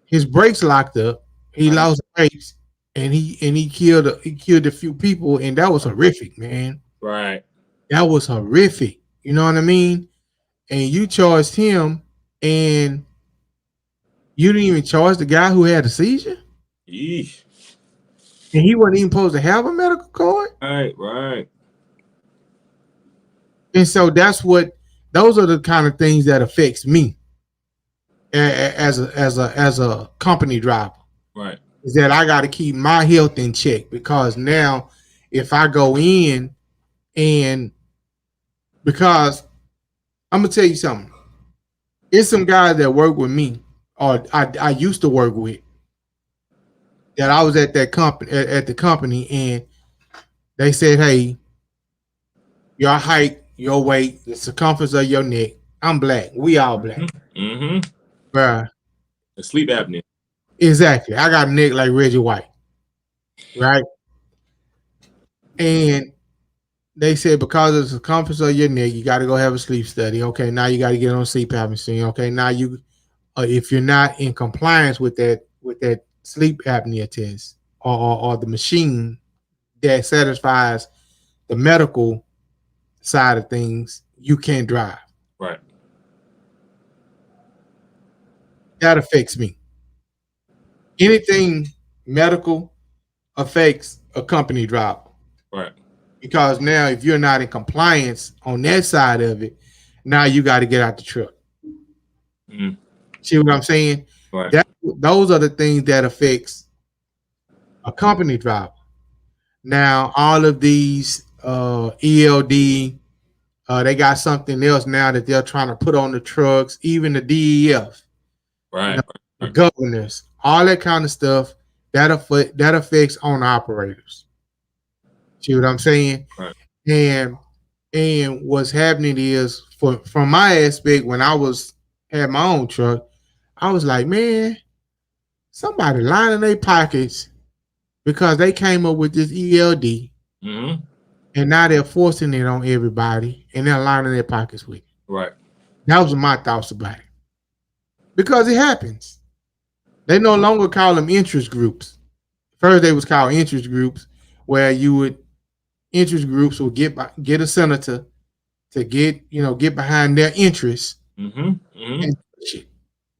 his brakes locked up. He lost brakes, and he killed a few people, and that was horrific, man. Right. That was horrific. You know what I mean? And you charged him, and you didn't even charge the guy who had a seizure, Yeesh. and he wasn't even supposed to have a medical card. Right, right. And so those are the kind of things that affects me as a company driver. Right. Is that I got to keep my health in check, because now if I go in and because I'm gonna tell you something, it's some guys that work with me, or I used to work with, that I was at that company at the company, and they said, "Hey, your height, your weight, the circumference of your neck." I'm black. We all black. Mm-hmm. Bruh. The sleep apnea. Exactly. I got a neck like Reggie White. Right? And they said because of the circumference of your neck, you got to go have a sleep study. Okay, now you got to get on a CPAP machine. Okay, now you, if you're not in compliance with that sleep apnea test, or the machine that satisfies the medical side of things, you can't drive. Right. That affects me. Anything medical affects a company driver. Right. Because now if you're not in compliance on that side of it, now you got to get out the truck. Mm-hmm. See what I'm saying? Right. Those are the things that affects a company driver. Now, all of these ELD, they got something else now that they're trying to put on the trucks, even the DEF, right, the governors, all that kind of stuff that affects owner operators. See what I'm saying? Right. And what's happening is, from my aspect, when I had my own truck, I was like, man, somebody lining their pockets because they came up with this ELD, mm-hmm. and now they're forcing it on everybody, and they're lining their pockets with it. Right. That was my thoughts about it, because it happens. They no longer call them interest groups. First, they was called interest groups, where interest groups will get a senator to get behind their interests, mm-hmm. Mm-hmm. and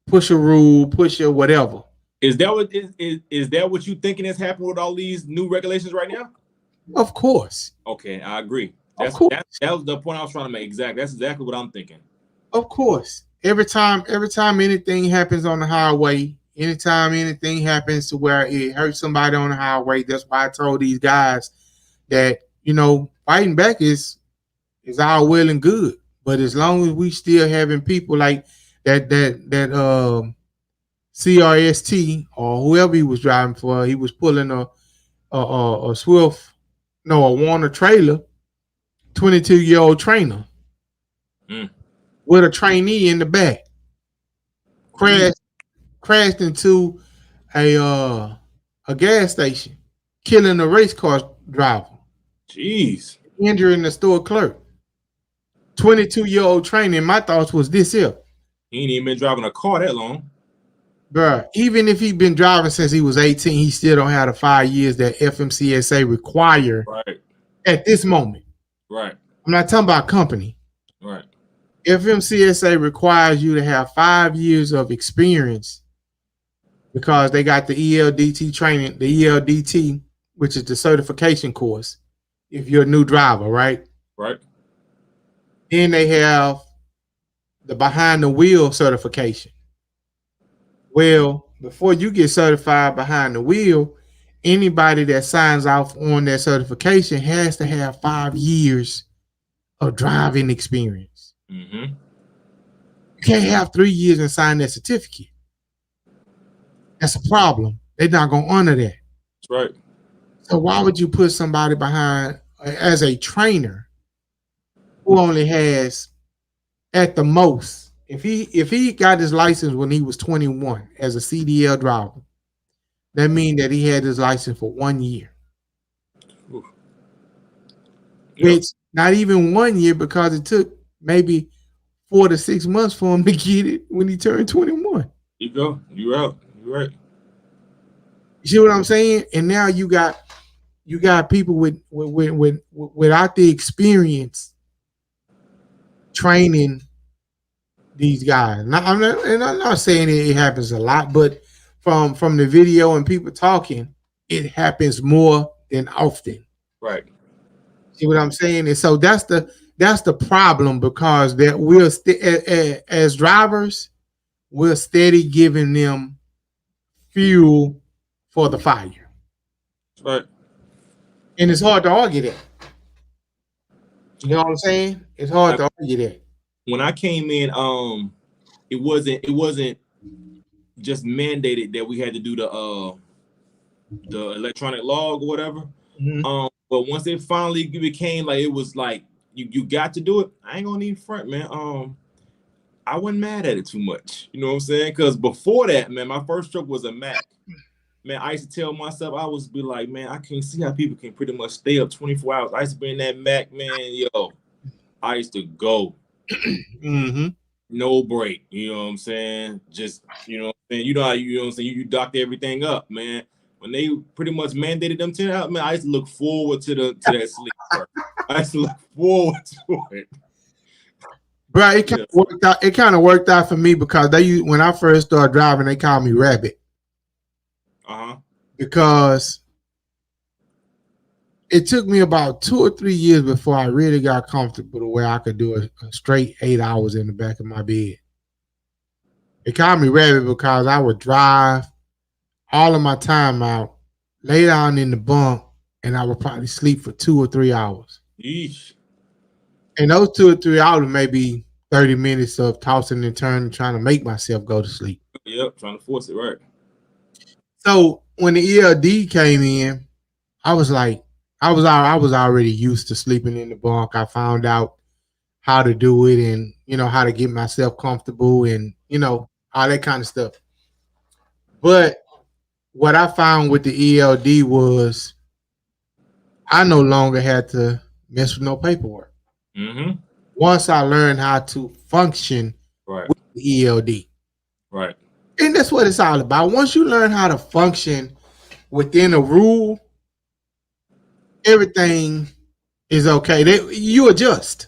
push a rule, push a whatever. Is that what you thinking is happening with all these new regulations right now? Of course. Okay, I agree. Of course. That was the point I was trying to make. Exactly. That's exactly what I'm thinking. Of course. Every time anything happens on the highway, anytime anything happens to where it hurts somebody on the highway, that's why I told these guys that, fighting back is all well and good. But as long as we still having people like that CRST or whoever he was driving for, he was pulling a Warner trailer, 22-year-old trainer with a trainee in the back. Crashed into a gas station, killing a race car driver. Jeez. Injuring the store clerk. 22-year-old trainer. My thoughts was this here. He ain't even been driving a car that long. Bruh, even if he'd been driving since he was 18, he still don't have the 5 years that FMCSA require at this moment. Right. I'm not talking about company. Right. FMCSA requires you to have 5 years of experience because they got the ELDT training, the ELDT, which is the certification course, if you're a new driver, right? Right. Then they have the behind the wheel certification. Well, before you get certified behind the wheel, anybody that signs off on that certification has to have 5 years of driving experience. Mm-hmm. You can't have 3 years and sign that certificate. That's a problem. They're not going to honor that. That's right. So why would you put somebody behind as a trainer who only has at the most, if he got his license when he was 21 as a CDL driver, that means that he had his license for 1 year. Yep. Which not even 1 year, because it took maybe 4 to 6 months for him to get it when he turned 21. You go. You're out. You're right. You see what I'm saying? And now you got people without the experience training these guys. Now, I'm not saying it happens a lot, but from the video and people talking, it happens more than often. Right. See what I'm saying? And so that's the problem, because that we're as drivers, we're steady giving them fuel for the fire. Right. And it's hard to argue that. You know what I'm saying? It's hard to argue that. When I came in, it wasn't just mandated that we had to do the electronic log or whatever. Mm-hmm. But once it finally became like, it was like you got to do it. I ain't gonna need front, man. I wasn't mad at it too much. You know what I'm saying? Because before that, man, my first truck was a Mac. Man, I used to tell myself, I was be like, man, I can't see how people can pretty much stay up 24 hours. I used to be in that Mac, man. Yo, I used to go. Mm-hmm. No break. You know what I'm saying? Just, you know what I'm saying? You know what I'm saying? You doctor everything up, man. When they pretty much mandated them 10 hours, man, I used to look forward to that sleep part. I used to look forward to it. Bro, it kind of worked out. It kind of worked out for me because when I first started driving, they called me Rabbit. Because it took me about 2 or 3 years before I really got comfortable the way I could do a straight 8 hours in the back of my bed. They called me Rabbit because I would drive all of my time out, lay down in the bunk, and I would probably sleep for 2 or 3 hours. Yeesh. And those 2 or 3 hours may be 30 minutes of tossing and turning, trying to make myself go to sleep. Yep, trying to force it, right. So when the ELD came in, I was like, I was already used to sleeping in the bunk. I found out how to do it, and how to get myself comfortable, and all that kind of stuff. But what I found with the ELD was I no longer had to mess with no paperwork. Mm-hmm. Once I learned how to function with the ELD. Right. And that's what it's all about. Once you learn how to function within a rule, everything is okay. You adjust.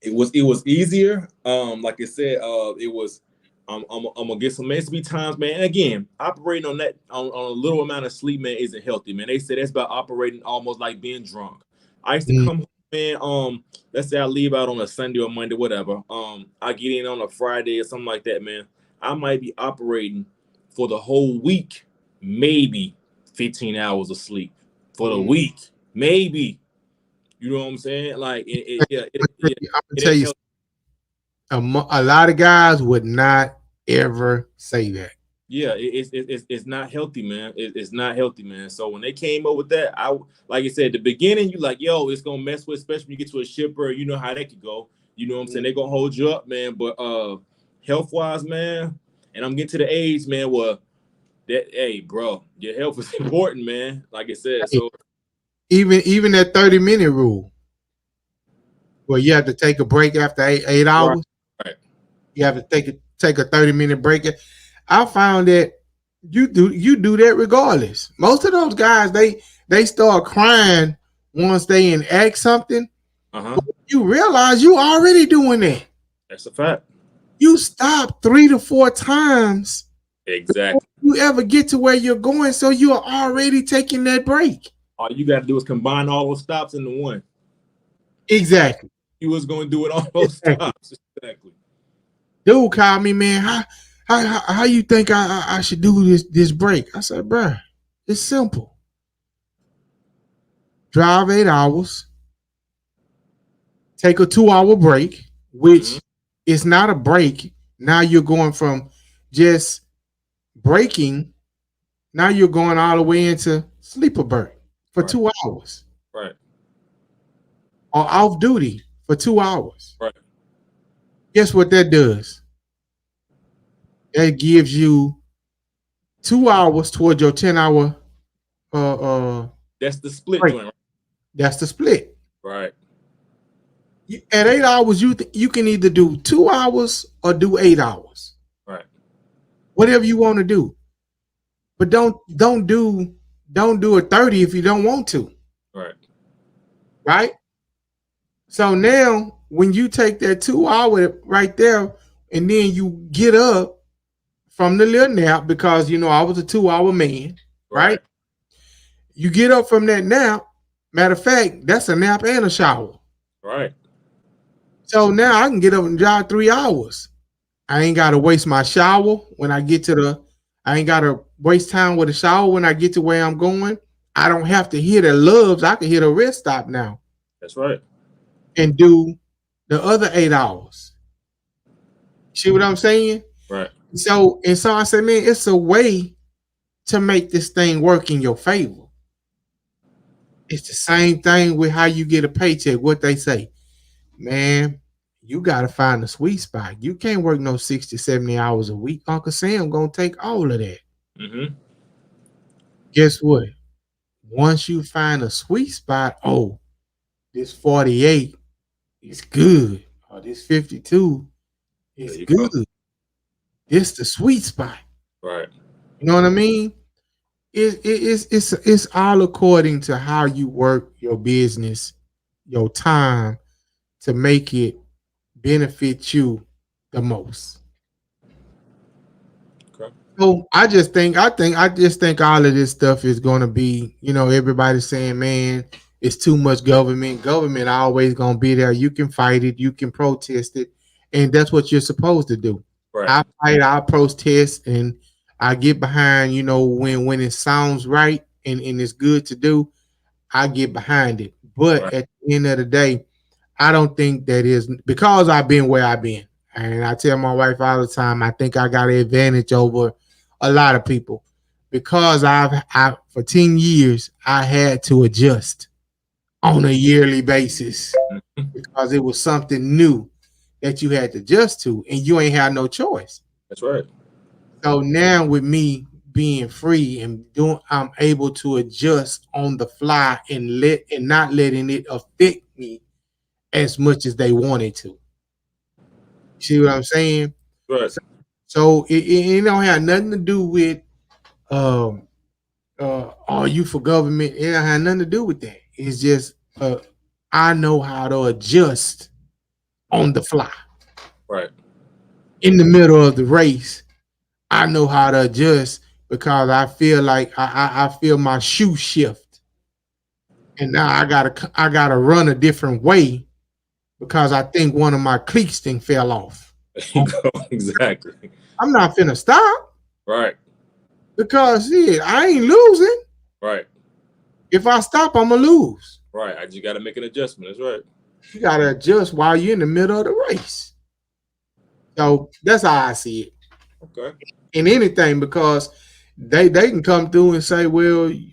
It was easier. Like I said, it was I'm gonna get some, man. It's be times, man. And again, operating on that on a little amount of sleep, man, isn't healthy, man. They say that's about operating almost like being drunk. I used to Mm. come home, man. Let's say I leave out on a Sunday or Monday, whatever. I get in on a Friday or something like that, man. I might be operating for the whole week, maybe 15 hours of sleep for the week, maybe. You know what I'm saying? Like, yeah, I'm gonna it tell ain't you, healthy. a lot of guys would not ever say that. Yeah, it's not healthy, man. It's not healthy, man. So when they came up with that, I like I said, the beginning, you like, yo, it's gonna mess with, especially when you get to a shipper. You know how that could go. You know what I'm saying? They're gonna hold you up, man. But health wise, man, and I'm getting to the age, man, where that, hey, bro, your health is important, man. Like I said, Hey, so even that 30-minute rule, where you have to take a break after eight right, hours. right, You have to take a 30-minute break. I found that you do that regardless. Most of those guys, they start crying once they enact something. uh-huh. You realize you already doing that. That's a fact. You stop 3 to 4 times before Exactly. you ever get to where you're going, so you are already taking that break. All you gotta do is combine all those stops into one. Exactly. You was gonna do it all those Exactly. stops. Exactly. Dude called me, man. How you think I should do this break? I said, bruh, it's simple. Drive 8 hours, take a 2 hour break, which is not a break. Now you're going from just breaking, now you're going all the way into sleeper break for Right. 2 hours, Right. or off duty for 2 hours. Right. Guess what that does? That gives you 2 hours toward your 10 hour That's the split break. joint, right? That's the split. Right. At 8 hours, you can either do 2 hours or do 8 hours, Right. whatever you want to do. But don't do a 30 if you don't want to, Right. right? So now when you take that 2 hour right there, and then you get up from the little nap, because I was a 2 hour man, right? Right. You get up from that nap. Matter of fact, that's a nap and a shower. Right. So now I can get up and drive 3 hours. I ain't gotta waste my shower when I get to I ain't gotta waste time with a shower when I get to where I'm going. I don't have to hit a Loves. I can hit a rest stop now That's right. and do the other 8 hours. See what I'm saying? Right. So I said, man, it's a way to make this thing work in your favor. It's the same thing with how you get a paycheck. What they say, man, you got to find a sweet spot. You can't work no 60, 70 hours a week. Uncle Sam gonna take all of that. Mm-hmm. Guess what? Once you find a sweet spot, oh, this 48 is good. Or this 52 There is you good. go. This the sweet spot. Right. You know what I mean? It's all according to how you work your business, your time, to make it benefit you the most. Okay. So I just think all of this stuff is gonna be, everybody's saying, man, it's too much government. Government always gonna be there. You can fight it, you can protest it, and that's what you're supposed to do. Right. I fight, I protest, and I get behind, when it sounds right and it's good to do, I get behind it. But Right. at the end of the day, I don't think that is because I've been where I've been. And I tell my wife all the time, I think I got an advantage over a lot of people because I for 10 years I had to adjust on a yearly basis Mhm. because it was something new that you had to adjust to, and you ain't had no choice. That's right. So now with me being free and I'm able to adjust on the fly and not letting it affect me as much as they wanted to. See what I'm saying? Right. So it don't have nothing to do with um are you for government? It don't have nothing to do with that. It's just I know how to adjust on the fly. Right. in the middle of the race, I know how to adjust because I feel like I feel my shoe shift, and now I gotta run a different way because I think one of my cleats thing fell off. There you go. Exactly. I'm not finna stop Right. because shit, I ain't losing. Right. If I stop, I'ma lose. Right. I just got to make an adjustment. That's right. You gotta adjust while you're in the middle of the race. So that's how I see it. Okay. In anything, because they can come through and say, well, we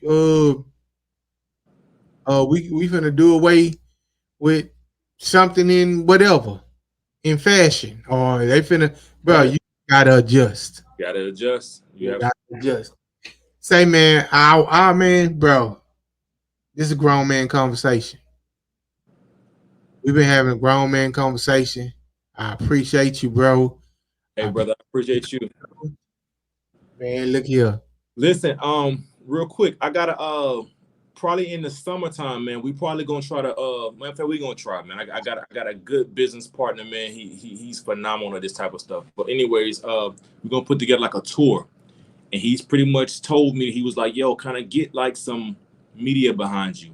finna do away with something in whatever in fashion, or they finna, bro. Right. You gotta adjust. Got to adjust. You You have. gotta adjust. Say, man, man, bro. This is a grown man conversation. We've been having a grown man conversation. I appreciate you, bro. Hey, brother, I appreciate you. Man, look here. Listen, real quick, I gotta probably in the summertime, man. We probably gonna try to matter of fact, we gonna try, man. I got a good business partner, man. He's phenomenal at this type of stuff. But anyways, we're gonna put together like a tour, and he's pretty much told me, he was like, yo, kind of get like some media behind you.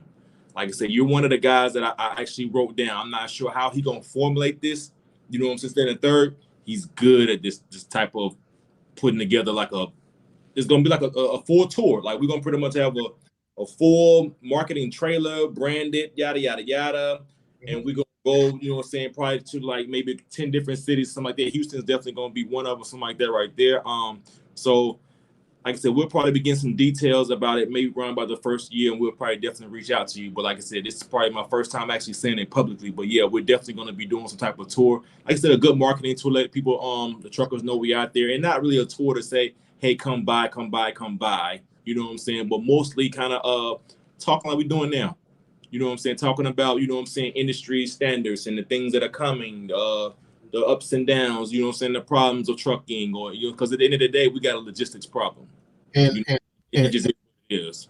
Like I said, you're one of the guys that I actually wrote down. I'm not sure how he gonna formulate this. You know what I'm saying? Then the third, he's good at this type of putting together like a, it's gonna be like a full tour. Like we're gonna pretty much have a full marketing trailer, branded, yada yada yada, and we're gonna go, you know what I'm saying, probably to like maybe 10 different cities, something like that. Houston's definitely gonna be one of them, something like that right there. So like I said, we'll probably begin some details about it, maybe run by the first year, and we'll probably definitely reach out to you. But like I said, this is probably my first time actually saying it publicly. But yeah, we're definitely going to be doing some type of tour. Like I said, a good marketing tour, let people, the truckers know we out there, and not really a tour to say, hey, come by, come by, come by. You know what I'm saying? But mostly kind of talking like we're doing now. You know what I'm saying? Talking about, you know what I'm saying, industry standards and the things that are coming, the ups and downs, you know what I'm saying, the problems of trucking, or, you know, because at the end of the day, we got a logistics problem. And You know, and, it and just is.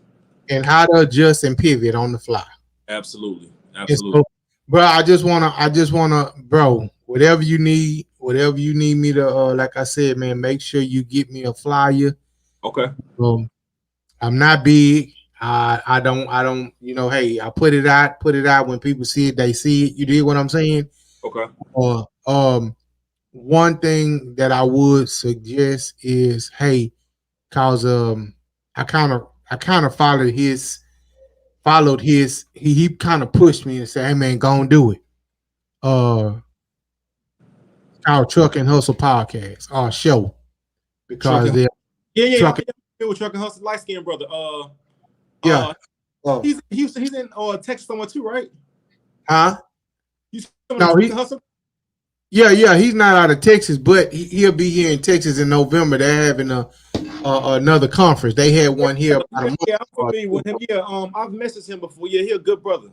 and how to adjust and pivot on the fly. Absolutely. And Absolutely. so, bro, I just wanna, bro, whatever you need me to, like I said, man, make sure you get me a flyer. Okay. I'm not big. I don't, hey, I put it out. When people see it, they see it. You dig what I'm saying? Okay. Or, one thing that I would suggest is, hey, cause I kind of followed his, he kind of pushed me and said, hey man, go and do it. Uh, our Truck and Hustle podcast, our show, because Trucking. they're Yeah. trucking. I'm with Trucking Hustle, light skinned brother. Yeah. He's in Houston. He's in Texas somewhere too, right? Huh? You No, Trucking Hustle? yeah. He's not out of Texas, but he'll be here in Texas in November. They're having another conference. They had one here about a month. Yeah, I'm familiar with him. Yeah, I've messaged him before. Yeah, he's a good brother.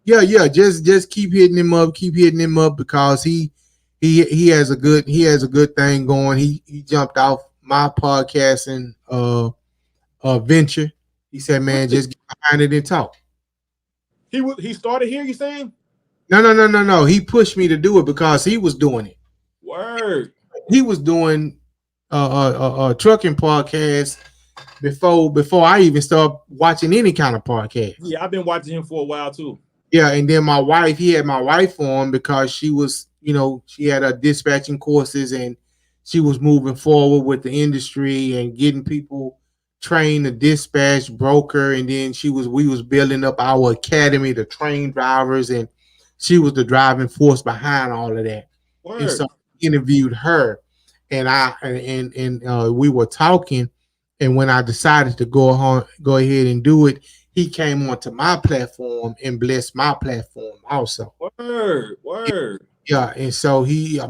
Yeah. Just keep hitting him up because he has a good thing going. He jumped off my podcasting venture. He said, man, just get behind it and talk. He started here, you saying? No. He pushed me to do it because he was doing it. Word. He was doing a trucking podcast before I even started watching any kind of podcast. Yeah, I've been watching him for a while too. Yeah, and then he had my wife on because she was, she had her dispatching courses and she was moving forward with the industry and getting people trained to dispatch broker. And then we was building up our academy to train drivers, and she was the driving force behind all of that. Word. And so I interviewed her, and we were talking. And when I decided to go ahead and do it, he came onto my platform and blessed my platform also. Word. Yeah, and so he's for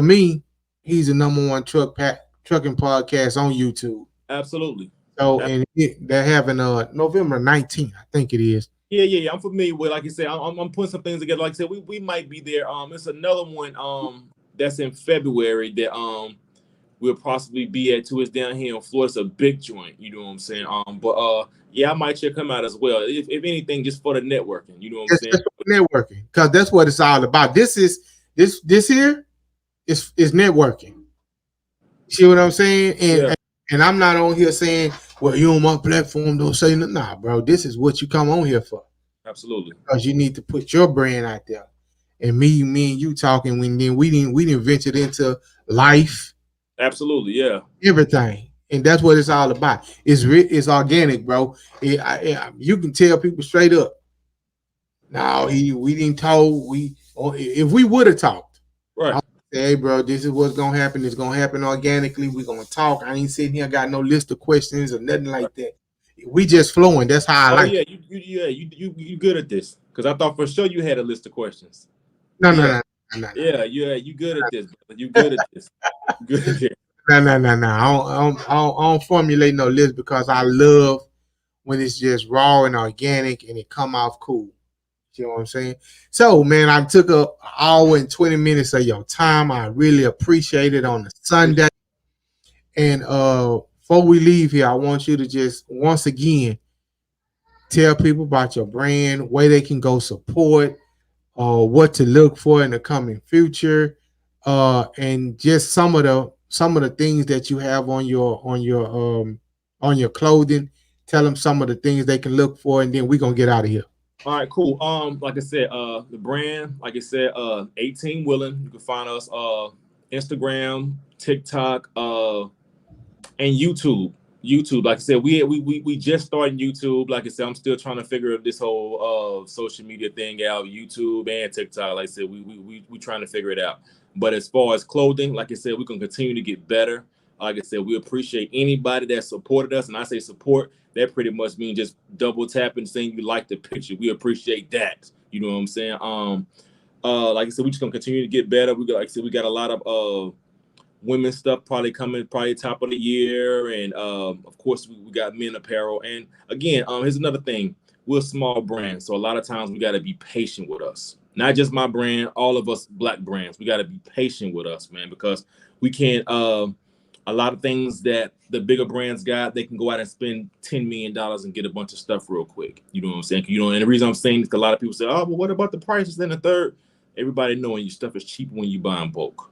me, he's the number one trucking podcast on YouTube. Absolutely. So and they're having November 19th, I think it is. Yeah. I'm familiar with, like you said, I'm putting some things together. Like I said, we might be there. It's another one that's in February that we'll possibly be at too. It's down here in Florida. It's a big joint, you know what I'm saying? But yeah, I might check him out as well. If anything, just for the networking, you know what I'm saying? Just for networking, because that's what it's all about. This is This here is networking. See what I'm saying? And I'm not on here saying, well, you on my platform, don't say nothing. Nah, bro, this is what you come on here for. Absolutely. Because you need to put your brand out there. And me and you talking we didn't venture into life. Absolutely, yeah. Everything. And that's what it's all about. It's organic, bro. You can tell people straight up. No, we didn't told if we would have talked. Right. Hey, bro, this is what's gonna happen. It's gonna happen organically. We're gonna talk. I ain't sitting here got no list of questions or nothing like that. We just flowing. That's how I like it. You good at this. Because I thought for sure you had a list of questions. No. You good at this, brother. You good at this. Good at this. No. I don't formulate no list because I love when it's just raw and organic and it come off cool. You know what I'm saying? So, man, I took up an hour and 20 minutes of your time. I really appreciate it on a Sunday. And before we leave here, I want you to just once again tell people about your brand, where they can go support, what to look for in the coming future, and just some of the things that you have on your clothing. Tell them some of the things they can look for, and then we're gonna get out of here. All right, cool. Like I said, the brand, like I said, 18Wheelin. You can find us Instagram, TikTok, and YouTube. Like I said, we just started YouTube. Like I said, I'm still trying to figure this whole social media thing out. YouTube and TikTok. Like I said, we trying to figure it out. But as far as clothing, like I said, we can continue to get better. Like I said, we appreciate anybody that supported us. And I say support, that pretty much means just double tapping, saying you like the picture. We appreciate that. You know what I'm saying? Like I said, we just gonna continue to get better. We got a lot of women's stuff probably coming, top of the year, and of course we got men apparel. And again, here's another thing: we're a small brand, so a lot of times we got to be patient with us. Not just my brand, all of us black brands. We got to be patient with us, man, because we can't. A lot of things that the bigger brands got, they can go out and spend $10 million and get a bunch of stuff real quick. You know what I'm saying? And the reason I'm saying is a lot of people say, oh, but what about the prices? Then the third, everybody knowing your stuff is cheap when you buy in bulk.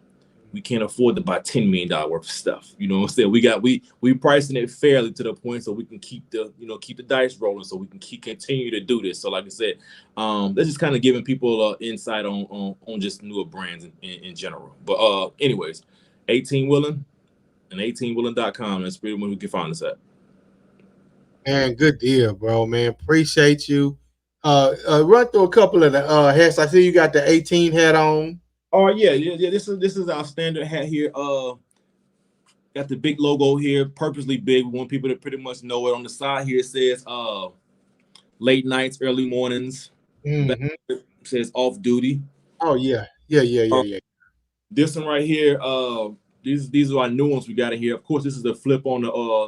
We can't afford to buy $10 million worth of stuff. You know what I'm saying? We pricing it fairly to the point so we can keep the dice rolling, so we can continue to do this. So like I said, that's just kind of giving people insight on just newer brands in general. But anyways, 18Wheelin and 18Wheelin.com. That's pretty much who can find us at. Man, good deal, bro. Man, appreciate you. Run through a couple of the hats. I see you got the 18 hat on. Oh yeah. This is our standard hat here. Got the big logo here, purposely big. We want people to pretty much know it. On the side here it says late nights, early mornings. Mm-hmm. It says off duty. Oh yeah. This one right here, these are our new ones we got in here. Of course, this is the flip on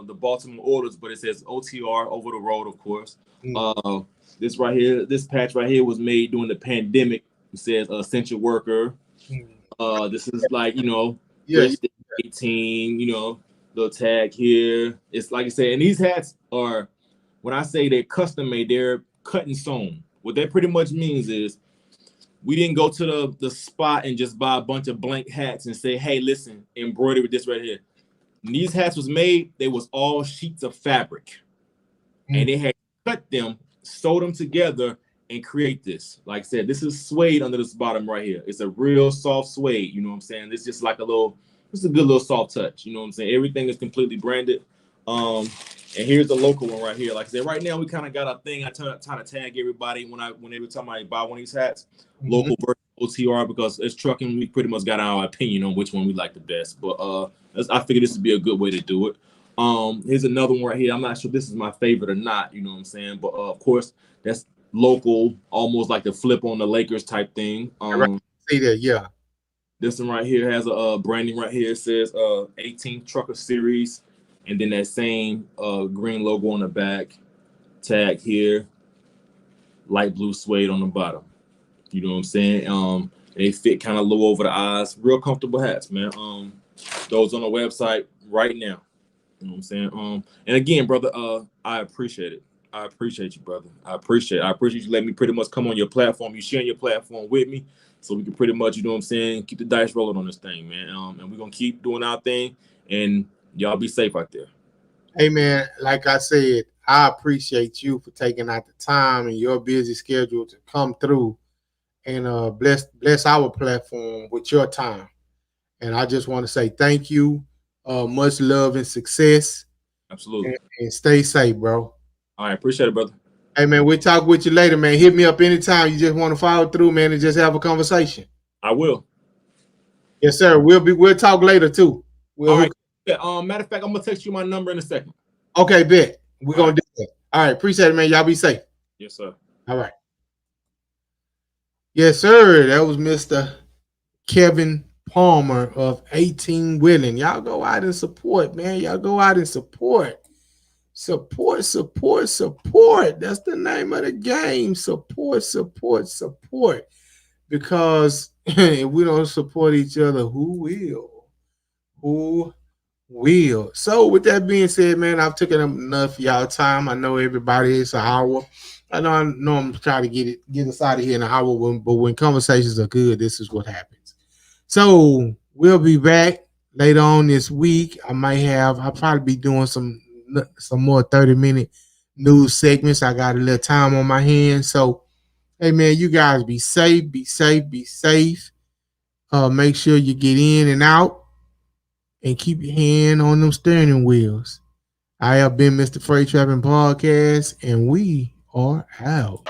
the Baltimore orders, but it says OTR, over the road, of course. Mm-hmm. This right here, this patch right here was made during the pandemic. It says essential worker. This is like, 18, little tag here. It's like I said, and these hats are, when I say they're custom made, they're cut and sewn. What that pretty much means is we didn't go to the spot and just buy a bunch of blank hats and say, hey, listen, embroider with this right here. When these hats was made, they was all sheets of fabric. And they had cut them, sewed them together, and create this. Like I said, this is suede under this bottom right here. It's a real soft suede, you know what I'm saying? It's just like it's a good little soft touch, you know what I'm saying? Everything is completely branded. And here's the local one right here. Like I said, right now we kind of got a thing. I try to tag everybody when every time I buy one of these hats, local versus OTR, because it's trucking. We pretty much got our opinion on which one we like the best. But I figured this would be a good way to do it. Here's another one right here. I'm not sure if this is my favorite or not, you know what I'm saying? But of course, that's local, almost like the flip on the Lakers type thing. See that, yeah. This one right here has a branding right here. It says 18th Trucker Series, and then that same green logo on the back, tag here, light blue suede on the bottom. You know what I'm saying? They fit kind of low over the eyes. Real comfortable hats, man. Those on the website right now. You know what I'm saying? And again, brother, I appreciate it. I appreciate you, brother. I appreciate you letting me pretty much come on your platform. You sharing your platform with me, so we can pretty much, you know what I'm saying, keep the dice rolling on this thing, man. And we're gonna keep doing our thing, and y'all be safe out there. Hey man, like I said, I appreciate you for taking out the time in your busy schedule to come through and bless our platform with your time. And I just want to say thank you. Much love and success. Absolutely. And stay safe, bro. All right, appreciate it, brother. Hey man, we'll talk with you later, man. Hit me up anytime you just want to follow through, man, and just have a conversation. I will. Yes, sir. We'll talk later too. All right. Yeah, matter of fact, I'm gonna text you my number in a second. Okay, bet. We're gonna do that. All right, appreciate it, man. Y'all be safe. Yes, sir. All right. Yes, sir. That was Mr. Kevin Palmer of E18Wheelin. Y'all go out and support, man. Y'all go out and support. Support. That's the name of the game. Support. Because if we don't support each other, who will? Who will? So with that being said, man, I've taken up enough of y'all time. I know everybody is an hour. I know I'm trying to get us out of here in an hour, but when conversations are good, this is what happens. So we'll be back later on this week. I'll probably be doing some more 30-minute news segments. I got a little time on my hands. So, hey man, you guys be safe. Make sure you get in and out and keep your hand on them steering wheels. I have been Mr. Freight Trapping Podcast, and we are out.